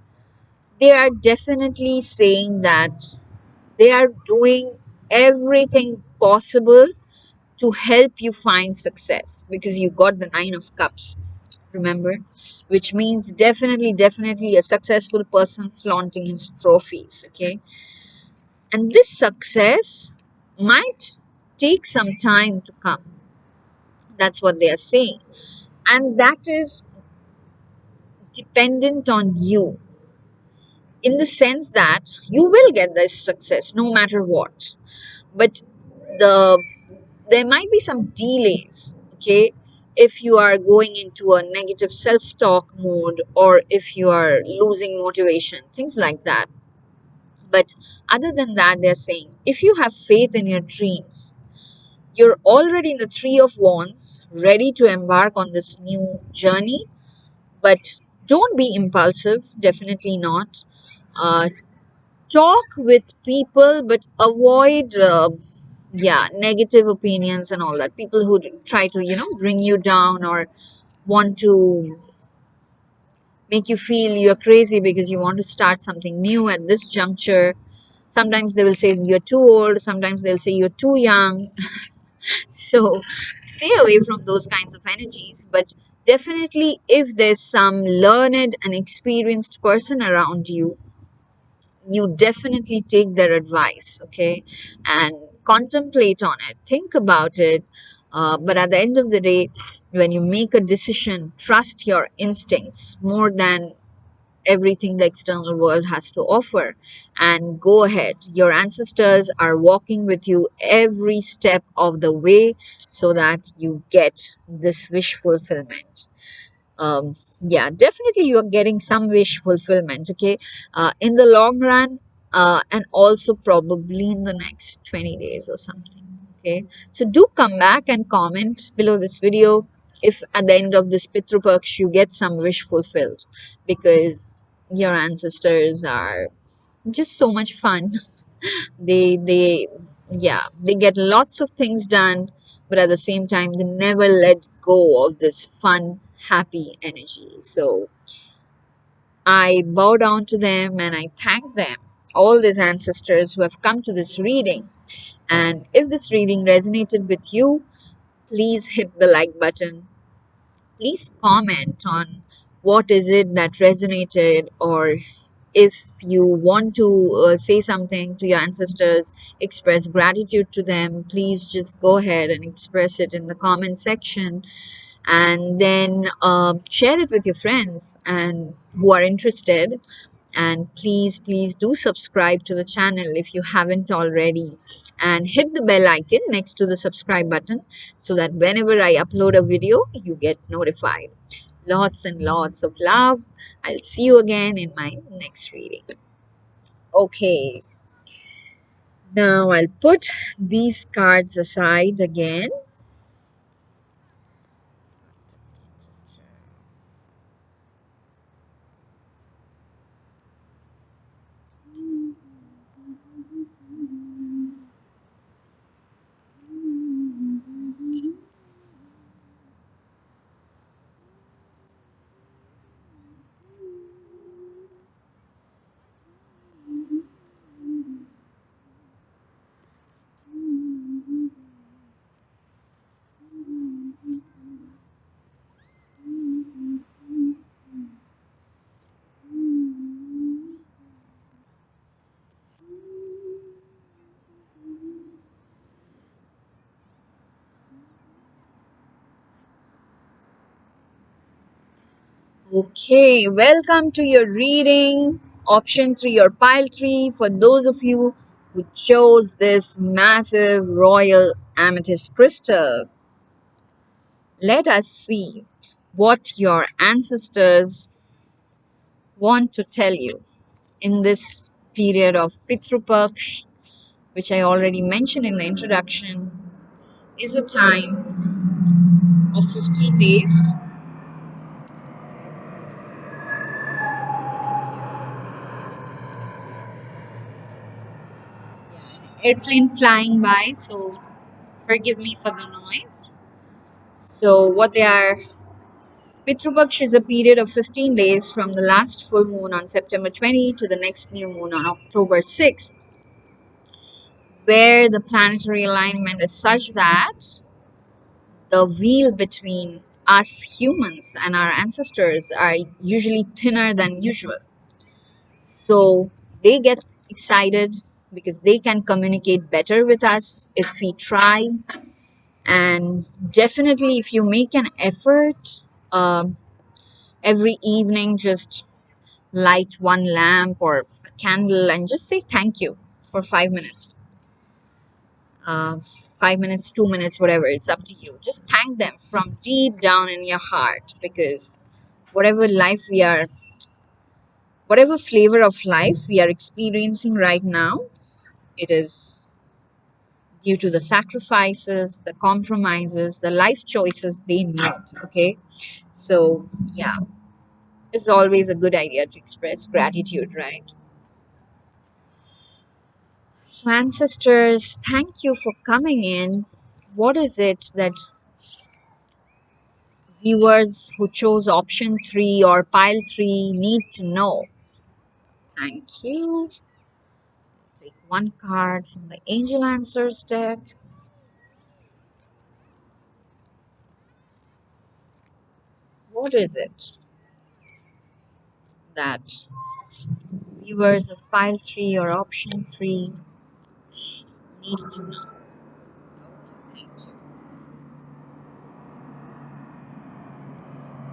they are definitely saying that they are doing everything possible to help you find success, because you got the Nine of Cups, remember, which means definitely a successful person flaunting his trophies, okay? And this success might take some time to come. That's what they are saying. And that is dependent on you, in the sense that you will get this success no matter what. But the there might be some delays, okay, if you are going into a negative self-talk mode or if you are losing motivation, things like that. But other than that, they're saying if you have faith in your dreams, you're already in the Three of Wands, ready to embark on this new journey. But don't be impulsive, definitely not. uh, Talk with people, but avoid negative opinions and all that. People who try to bring you down or want to make you feel you're crazy because you want to start something new at this juncture. Sometimes they will say you're too old, sometimes they'll say you're too young. So stay away from those kinds of energies. But definitely, if there's some learned and experienced person around you, you definitely take their advice, okay, and contemplate on it, think about it. But at the end of the day, when you make a decision, trust your instincts more than everything the external world has to offer, and go ahead. Your ancestors are walking with you every step of the way so that you get this wish fulfillment. Yeah, definitely you are getting some wish fulfillment, okay, in the long run, and also probably in the next 20 days or something, okay? So do come back and comment below this video if at the end of this Pitru-paksh you get some wish fulfilled, because your ancestors are just so much fun. They yeah, they get lots of things done, but at the same time they never let go of this fun, happy energy. So I bow down to them and I thank them all these ancestors who have come to this reading. And if this reading resonated with you, please hit the like button. Please comment on what is it that resonated, or if you want to say something to your ancestors, express gratitude to them, please just go ahead and express it in the comment section, and then share it with your friends and who are interested. And please do subscribe to the channel if you haven't already, and hit the bell icon next to the subscribe button so that whenever I upload a video you get notified. Lots and lots of love. I'll see you again in my next reading. Okay, now I'll put these cards aside again. Okay, welcome to your reading. Option 3 or pile 3 for those of you who chose this massive royal amethyst crystal. Let us see what your ancestors want to tell you in this period of Pitru-paksh, which I already mentioned in the introduction, is a time of 15 days. Airplane flying by, so forgive me for the noise. So, what they are, Pitru-paksh is a period of 15 days from the last full moon on September 20 to the next new moon on October 6th, where the planetary alignment is such that the veil between us humans and our ancestors are usually thinner than usual. So they get excited because they can communicate better with us if we try. And definitely, if you make an effort, every evening, just light one lamp or a candle and just say thank you for 5 minutes. 5 minutes, 2 minutes, whatever, it's up to you. Just thank them from deep down in your heart, because whatever life we are, whatever flavor of life we are experiencing right now, it is due to the sacrifices, the compromises, the life choices they made. Okay, so yeah, it's always a good idea to express gratitude, right? So, ancestors, thank you for coming in. What is it that viewers who chose option 3 or pile 3 need to know? Thank you. Take one card from the Angel Answers deck. What is it that viewers of pile 3 or option 3 need to know? Thank you.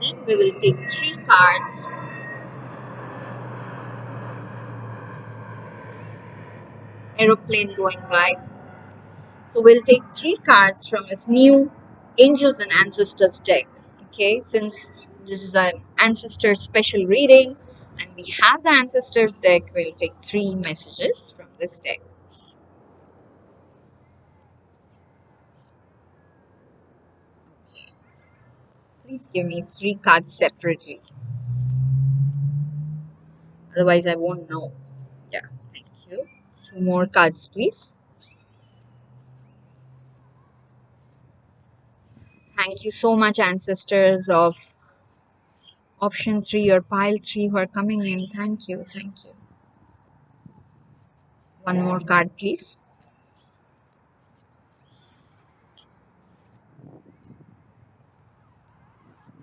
Then we will take 3 cards. Aeroplane going by. So we'll take 3 cards from this new Angels and Ancestors deck. Okay, since this is an ancestor special reading and we have the Ancestors deck, we'll take 3 messages from this deck. Please give me 3 cards separately. Otherwise, I won't know. Yeah, thank you. 2 more cards, please. Thank you so much, ancestors of option 3 or pile 3 who are coming in. Thank you. Thank you. One more card, please.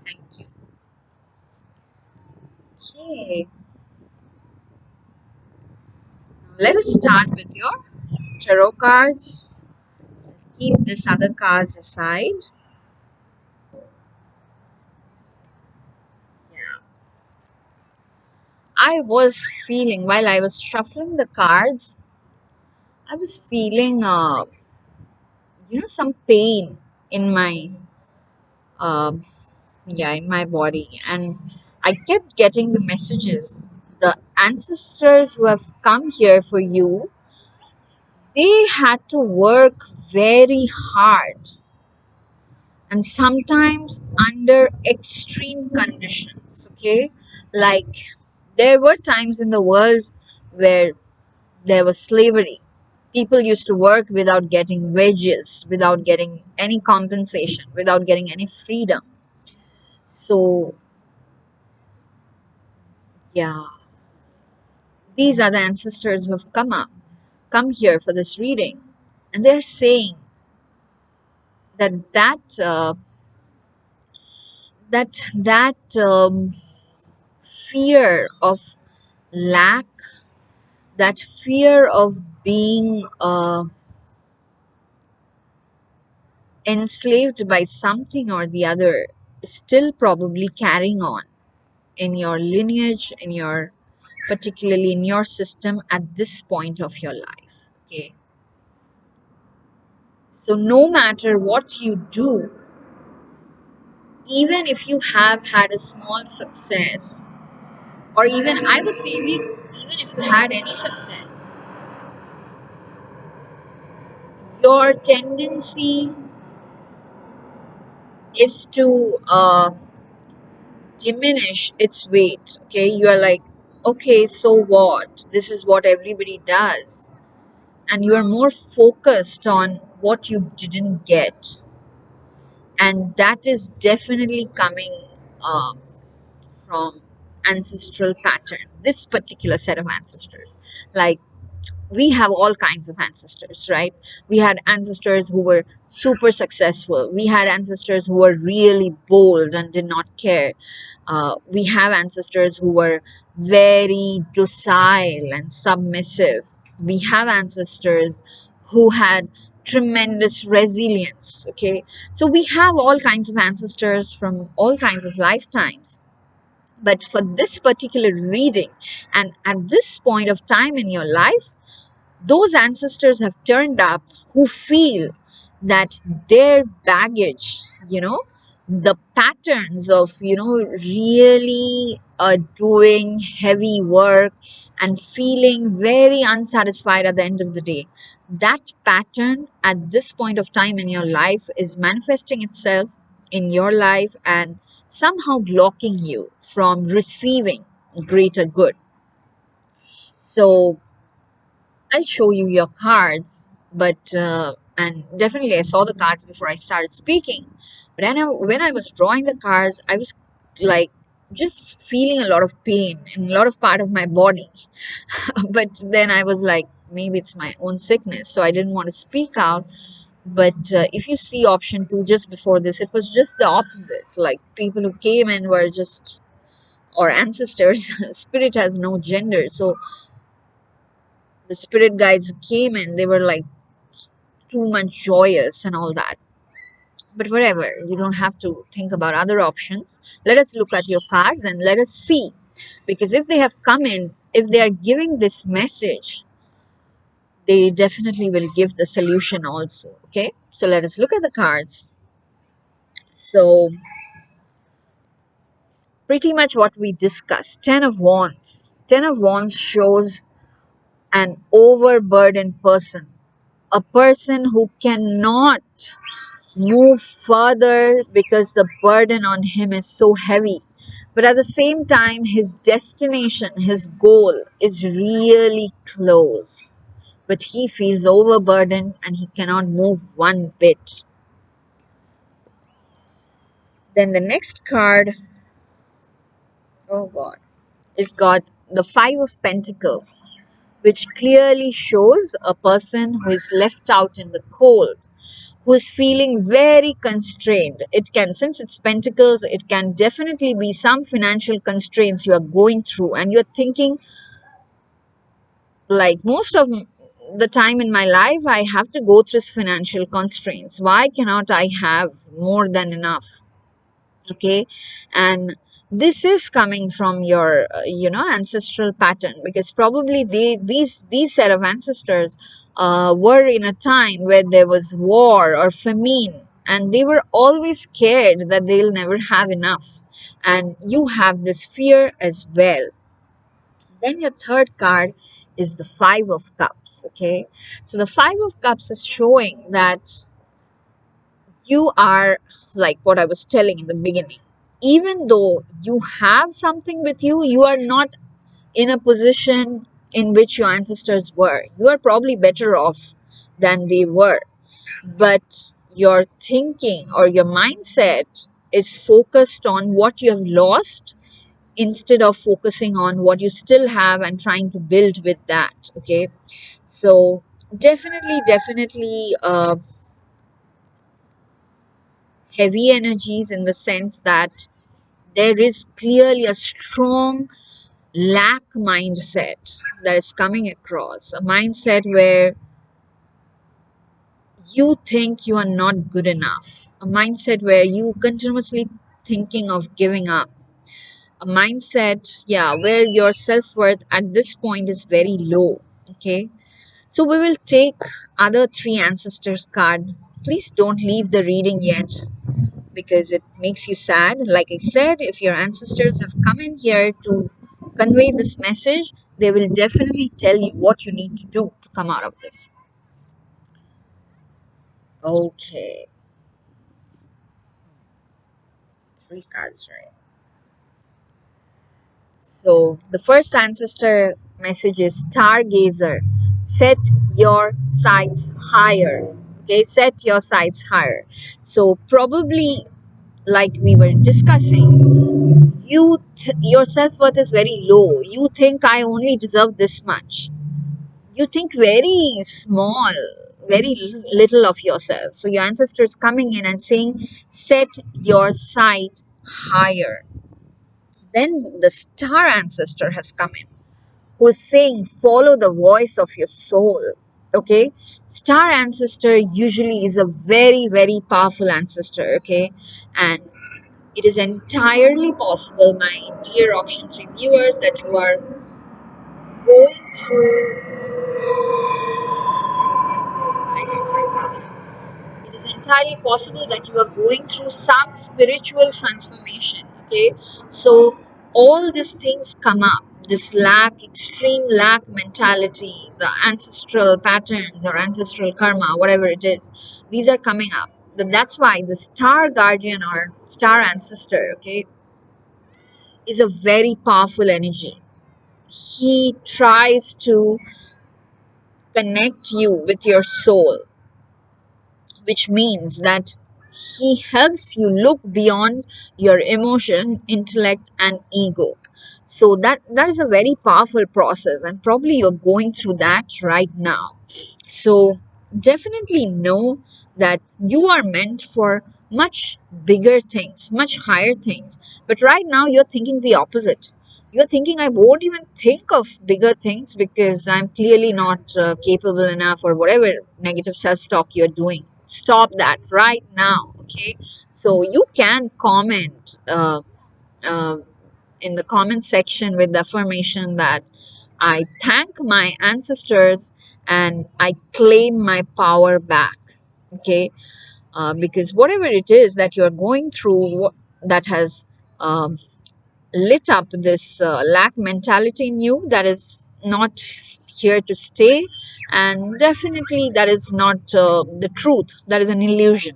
Thank you. Okay, let us start with your tarot cards. Keep this other cards aside. Yeah. I was feeling while I was shuffling the cards, I was feeling some pain in my um in my body, and I kept getting the messages. The ancestors who have come here for you, they had to work very hard, and sometimes under extreme conditions. Okay, like there were times in the world where there was slavery. People used to work without getting wages, without getting any compensation, without getting any freedom. So yeah, these are the ancestors who have come here for this reading, and they're saying that fear of lack, that fear of being enslaved by something or the other, is still probably carrying on in your lineage, in your particularly in your system at this point of your life. Okay, so no matter what you do, even if you have had a small success, or even I would say even if you had any success, your tendency is to diminish its weight. Okay, you are like, okay, so what, this is what everybody does, and you are more focused on what you didn't get, and that is definitely coming from ancestral pattern, this particular set of ancestors. Like, we have all kinds of ancestors, right? We had ancestors who were super successful. We had ancestors who were really bold and did not care. We have ancestors who were very docile and submissive. We have ancestors who had tremendous resilience. Okay, so we have all kinds of ancestors from all kinds of lifetimes. But for this particular reading, and at this point of time in your life, those ancestors have turned up who feel that their baggage, the patterns of, really doing heavy work and feeling very unsatisfied at the end of the day, that pattern at this point of time in your life is manifesting itself in your life and somehow blocking you from receiving greater good. So I'll show you your cards, but and definitely I saw the cards before I started speaking. But when I was drawing the cards, I was like just feeling a lot of pain in a lot of part of my body. But then I was like, maybe it's my own sickness, so I didn't want to speak out. But if you see option two just before this, it was just the opposite. Like people who came in were just or ancestors. Spirit has no gender, so the spirit guides who came in, they were like too much joyous and all that. But whatever, you don't have to think about other options. Let us look at your cards and let us see. Because if they have come in, if they are giving this message, they definitely will give the solution also. Okay, so let us look at the cards. So, pretty much what we discussed. Ten of Wands. Ten of Wands shows an overburdened person, a person who cannot move further because the burden on him is so heavy. But at the same time, his destination, his goal is really close. But he feels overburdened and he cannot move one bit. Then the next card, oh God, is got the Five of Pentacles, which clearly shows a person who is left out in the cold, who is feeling very constrained. It can, since it's pentacles, it can definitely be some financial constraints you are going through, and you're thinking, like, most of the time in my life, I have to go through financial constraints. Why cannot I have more than enough? Okay. And this is coming from your ancestral pattern, because probably these set of ancestors were in a time where there was war or famine, and they were always scared that they'll never have enough, and you have this fear as well. Then your third card is the Five of Cups. Okay, so the Five of Cups is showing that you are, like what I was telling in the beginning, even though you have something with you, you are not in a position in which your ancestors were. You are probably better off than they were, but your thinking or your mindset is focused on what you have lost instead of focusing on what you still have and trying to build with that. Okay, so definitely heavy energies, in the sense that there is clearly a strong lack mindset that is coming across, a mindset where you think you are not good enough, a mindset where you continuously thinking of giving up, a mindset, yeah, where your self-worth at this point is very low. Okay, so we will take other three ancestors card. Please don't leave the reading yet, because it makes you sad. Like I said, if your ancestors have come in here to convey this message, they will definitely tell you what you need to do to come out of this. Okay, three cards, right? So the first ancestor message is Stargazer. Set your sights higher. Okay, set your sights higher. So probably, like we were discussing, your self-worth is very low. You think I only deserve this much. You think very small, very little of yourself. So your ancestors coming in and saying, set your sight higher. Then the star ancestor has come in, who is saying, follow the voice of your soul. Okay, star ancestor usually is a very powerful ancestor. Okay, and it is entirely possible, my dear option 3 viewers, that you are going through. I'm sorry about that. It is entirely possible that you are going through some spiritual transformation. Okay, so all these things come up. This lack, extreme lack mentality, the ancestral patterns or ancestral karma, whatever it is, these are coming up. That's why the star guardian or star ancestor, okay, is a very powerful energy. He tries to connect you with your soul, which means that he helps you look beyond your emotion, intellect, and ego. So that is a very powerful process, and probably you're going through that right now. So definitely know that you are meant for much bigger things, much higher things. But right now you're thinking the opposite. You're thinking, I won't even think of bigger things because I'm clearly not capable enough, or whatever negative self talk you're doing. Stop that right now. Okay. So you can comment uh, in the comment section with the affirmation that I thank my ancestors and I claim my power back. Okay, because whatever it is that you're going through, that has um, lit up this lack mentality in you, that is not here to stay, and definitely that is not the truth. That is an illusion.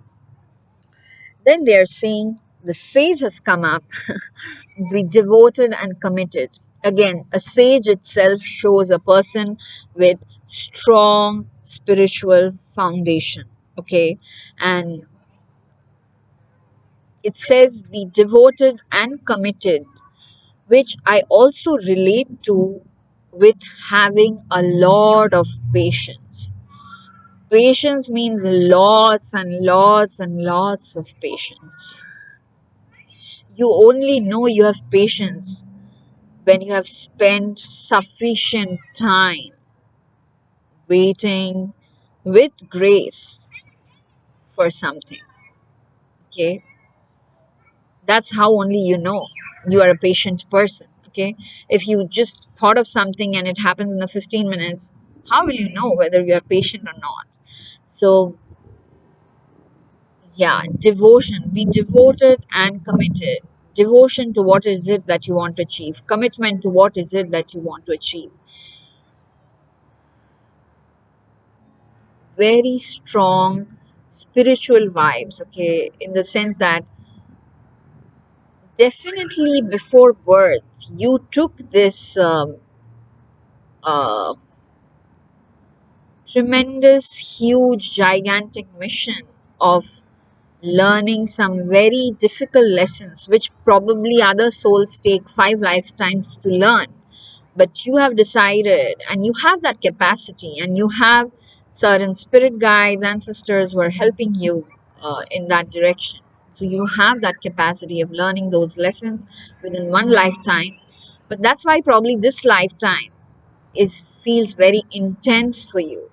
Then they're saying the sage has come up. Be devoted and committed. Again, a sage itself shows a person with strong spiritual foundation. Okay, and it says be devoted and committed, which I also relate to with having a lot of patience. Patience means lots and lots and lots of patience. You only know you have patience when you have spent sufficient time waiting with grace for something. Okay, that's how only you know you are a patient person. Okay, if you just thought of something and it happens in the 15 minutes, how will you know whether you are patient or not? So yeah, devotion, be devoted and committed. Devotion to what is it that you want to achieve, commitment to what is it that you want to achieve. Very strong spiritual vibes, okay, in the sense that definitely before birth you took this uh, tremendous, huge, gigantic mission of learning some very difficult lessons, which probably other souls take 5 lifetimes to learn. But you have decided, and you have that capacity, and you have certain spirit guides, ancestors who are helping you in that direction. So you have that capacity of learning those lessons within one lifetime. But that's why probably this lifetime is feels very intense for you,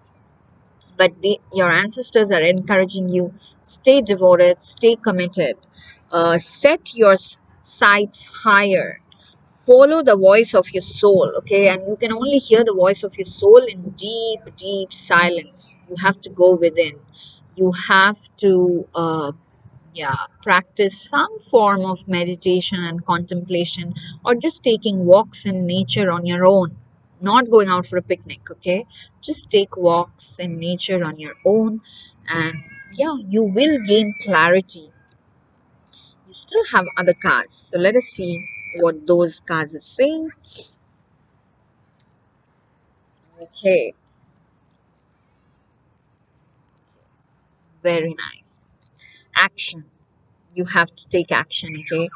but your ancestors are encouraging you, stay devoted, stay committed, set your sights higher, follow the voice of your soul. Okay, and you can only hear the voice of your soul in deep deep silence. You have to go within. You have to yeah, practice some form of meditation and contemplation, or just taking walks in nature on your own, not going out for a picnic. Okay, just take walks in nature on your own, and yeah, you will gain clarity. You still have other cards, so let us see what those cards are saying. Okay, very nice. Action. You have to take action. Okay,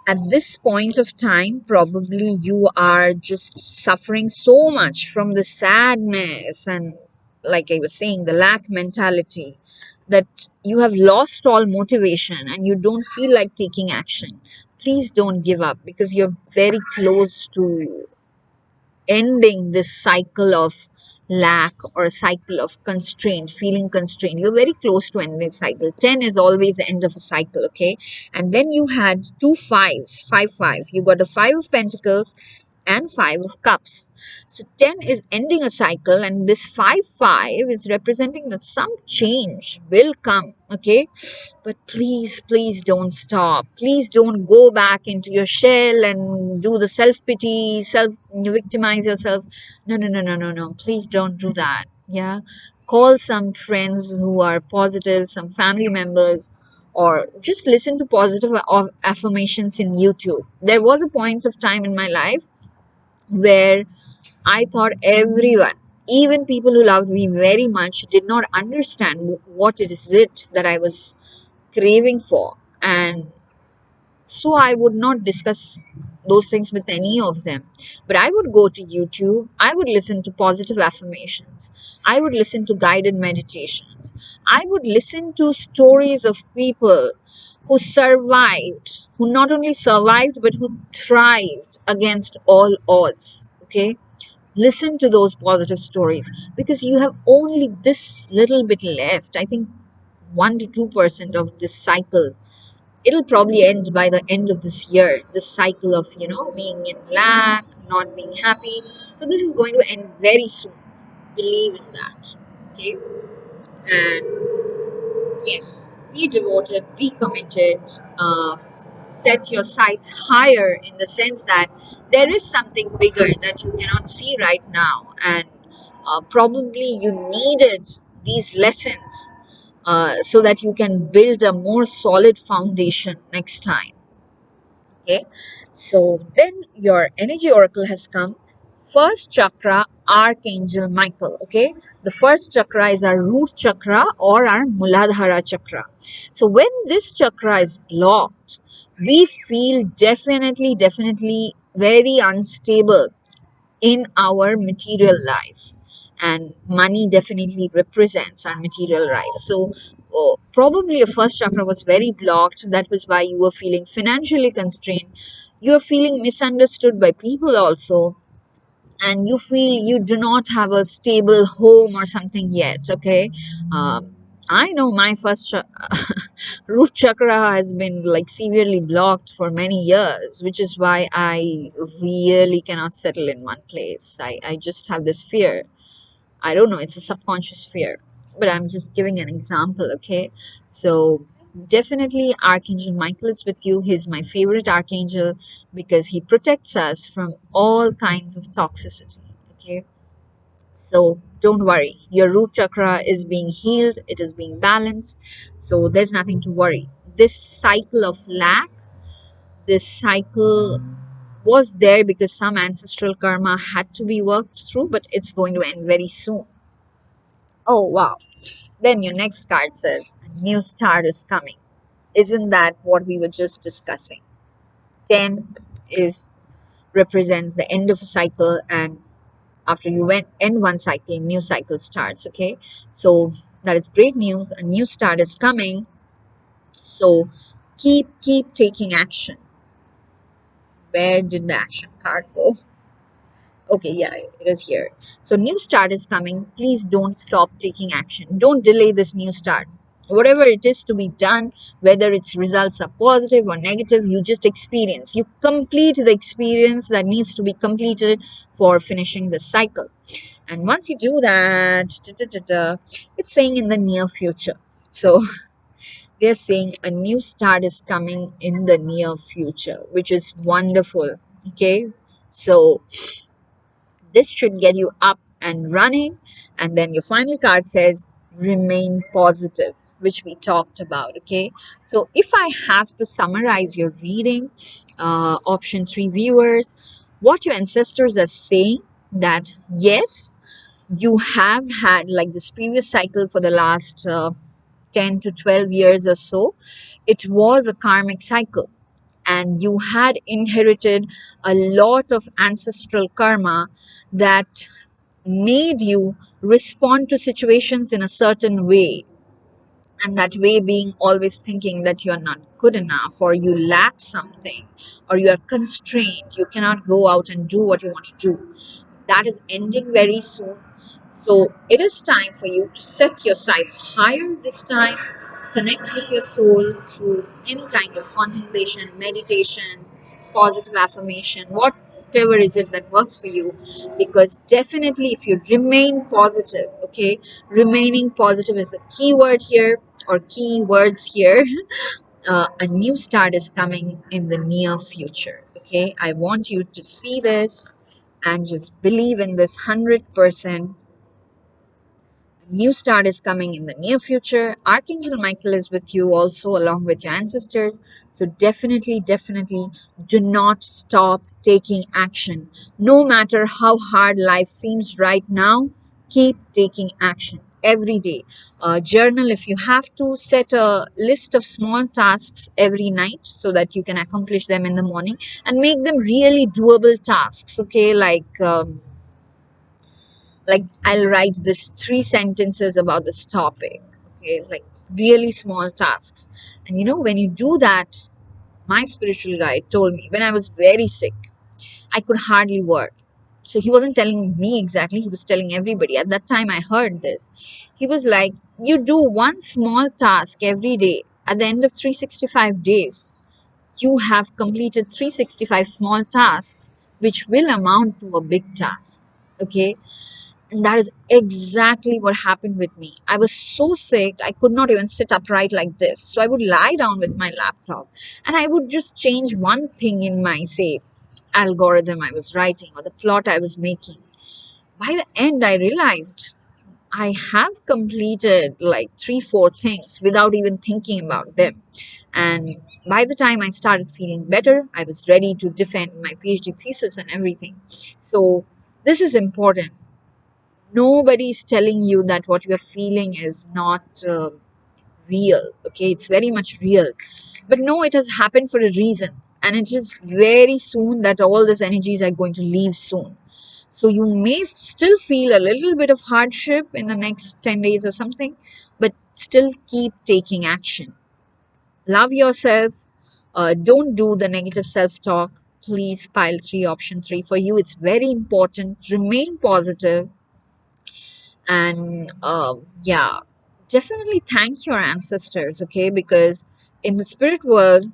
at this point of time, probably you are just suffering so much from the sadness and, like I was saying, the lack mentality, that you have lost all motivation and you don't feel like taking action. Please don't give up, because you're very close to ending this cycle of lack or a cycle of constraint, feeling constrained. You're very close to ending this cycle. 10 is always the end of a cycle, okay? And then you had two fives, five, five. You got the five of pentacles and five of cups. So 10 is ending a cycle, and this 5 5 is representing that some change will come, okay? But please, please don't stop. Please don't go back into your shell and do the self pity, self victimize yourself. No, no, no, no, no, no. Please don't do that. Yeah. Call some friends who are positive, some family members, or just listen to positive affirmations in YouTube. There was a point of time in my life where I thought everyone, even people who loved me very much, did not understand what it is it that I was craving for. And so I would not discuss those things with any of them. But I would go to YouTube, I would listen to positive affirmations, I would listen to guided meditations, I would listen to stories of people who survived, who not only survived but who thrived against all odds. Okay, listen to those positive stories, because you have only this little bit left. I think 1 to 2% of this cycle. It'll probably end by the end of this year, this cycle of being in lack, not being happy. So this is going to end very soon, believe in that. Okay, and yes, be devoted, be committed, set your sights higher, in the sense that there is something bigger that you cannot see right now, and probably you needed these lessons so that you can build a more solid foundation next time. Okay, so then your energy oracle has come. First chakra, Archangel Michael. Okay, the first chakra is our root chakra or our Muladhara chakra. So when this chakra is blocked, we feel definitely very unstable. in our material life, and money definitely represents our material life. So probably your first chakra was very blocked. That was why you were feeling financially constrained. You're feeling misunderstood by people also, and you feel you do not have a stable home or something yet. Okay. I know my root chakra has been like severely blocked for many years, which is why I really cannot settle in one place. I just have this fear. I don't know, it's a subconscious fear, but I'm just giving an example. Okay. So definitely Archangel Michael is with you. He's my favorite archangel because he protects us from all kinds of toxicity. Okay. So don't worry, your root chakra is being healed, it is being balanced. So there's nothing to worry. This cycle of lack, this cycle was there because some ancestral karma had to be worked through, but it's going to end very soon. Oh, wow. Then your next card says, a new start is coming. Isn't that what we were just discussing? 10 is represents the end of a cycle, and after you end one cycle, new cycle starts. Okay. So that is great news. A new start is coming. So keep taking action. Where did the action card go? Okay, yeah, it is here. So new start is coming. Please don't stop taking action. Don't delay this new start. Whatever it is to be done, whether its results are positive or negative, you just experience. You complete the experience that needs to be completed for finishing the cycle. And once you do that, it's saying in the near future. So they're saying a new start is coming in the near future, which is wonderful. Okay. So this should get you up and running. And then your final card says remain positive, which we talked about. Okay. So if I have to summarize your reading, option three viewers, what your ancestors are saying that yes, you have had like this previous cycle for the last 10 to 12 years or so. It was a karmic cycle, and you had inherited a lot of ancestral karma that made you respond to situations in a certain way, and that way being always thinking that you're not good enough, or you lack something, or you are constrained, you cannot go out and do what you want to do. That is ending very soon. So it is time for you to set your sights higher this time, connect with your soul through any kind of contemplation, meditation, positive affirmation, whatever is it that works for you. Because definitely, if you remain positive, okay, remaining positive is the key word here, or key words here. A new start is coming in the near future. Okay, I want you to see this and just believe in this 100%. New start is coming in the near future. Archangel Michael is with you also, along with your ancestors. So definitely do not stop taking action. No matter how hard life seems right now, keep taking action every day. Journal if you have to. Set a list of small tasks every night so that you can accomplish them in the morning, and make them really doable tasks. Okay, like I'll write this 3 sentences about this topic. Okay, like really small tasks. And when you do that, my spiritual guide told me when I was very sick, I could hardly work. So he wasn't telling me exactly, he was telling everybody. At that time, I heard this. He was like, you do one small task every day. At the end of 365 days, you have completed 365 small tasks, which will amount to a big task. Okay, and that is exactly what happened with me. I was so sick, I could not even sit upright like this. So I would lie down with my laptop, and I would just change one thing in my, say, algorithm I was writing, or the plot I was making. By the end, I realized I have completed like 3, 4 things without even thinking about them. And by the time I started feeling better, I was ready to defend my PhD thesis and everything. So this is important. Nobody's telling you that what you're feeling is not real. Okay, it's very much real, but no, it has happened for a reason, and it is very soon that all these energies are going to leave soon. So you may still feel a little bit of hardship in the next 10 days or something, but still keep taking action. Love yourself. Don't do the negative self talk. Please, pile three, option three. For you, it's very important. Remain positive. And yeah, definitely thank your ancestors, okay? Because in the spirit world,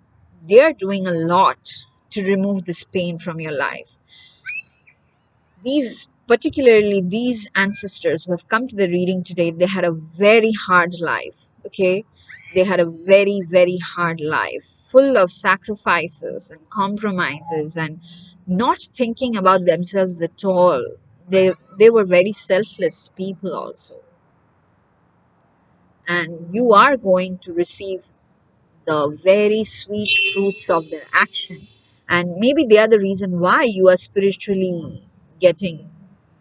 they are doing a lot to remove this pain from your life. These, particularly these ancestors who have come to the reading today, they had a very hard life, okay? They had a very, very hard life, full of sacrifices and compromises and not thinking about themselves at all. They were very selfless people also, and you are going to receive the very sweet fruits of their action. And maybe they are the reason why you are spiritually getting,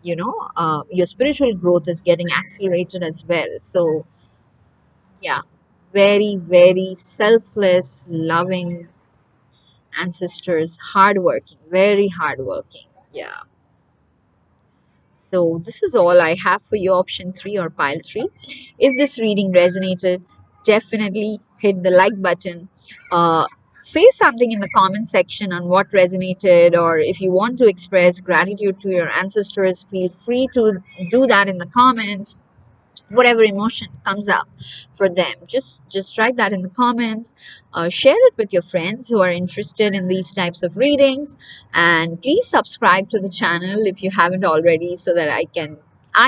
your spiritual growth is getting accelerated as well. So yeah, very, very selfless, loving ancestors, hardworking, very hardworking. Yeah. So this is all I have for you, option three or pile three. If this reading resonated, definitely hit the like button. Say something in the comment section on what resonated, or if you want to express gratitude to your ancestors, feel free to do that in the comments. Whatever emotion comes up for them, just write that in the comments. Share it with your friends who are interested in these types of readings, and please subscribe to the channel if you haven't already, so that I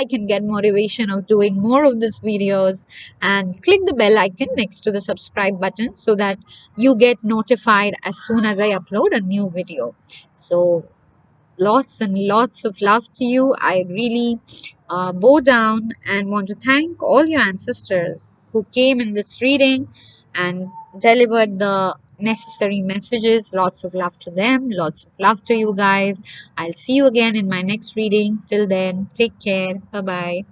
can get motivation of doing more of these videos. And click the bell icon next to the subscribe button so that you get notified as soon as I upload a new video. So lots and lots of love to you. I really bow down and want to thank all your ancestors who came in this reading and delivered the necessary messages. Lots of love to them. Lots of love to you guys. I'll see you again in my next reading. Till then, take care. Bye bye.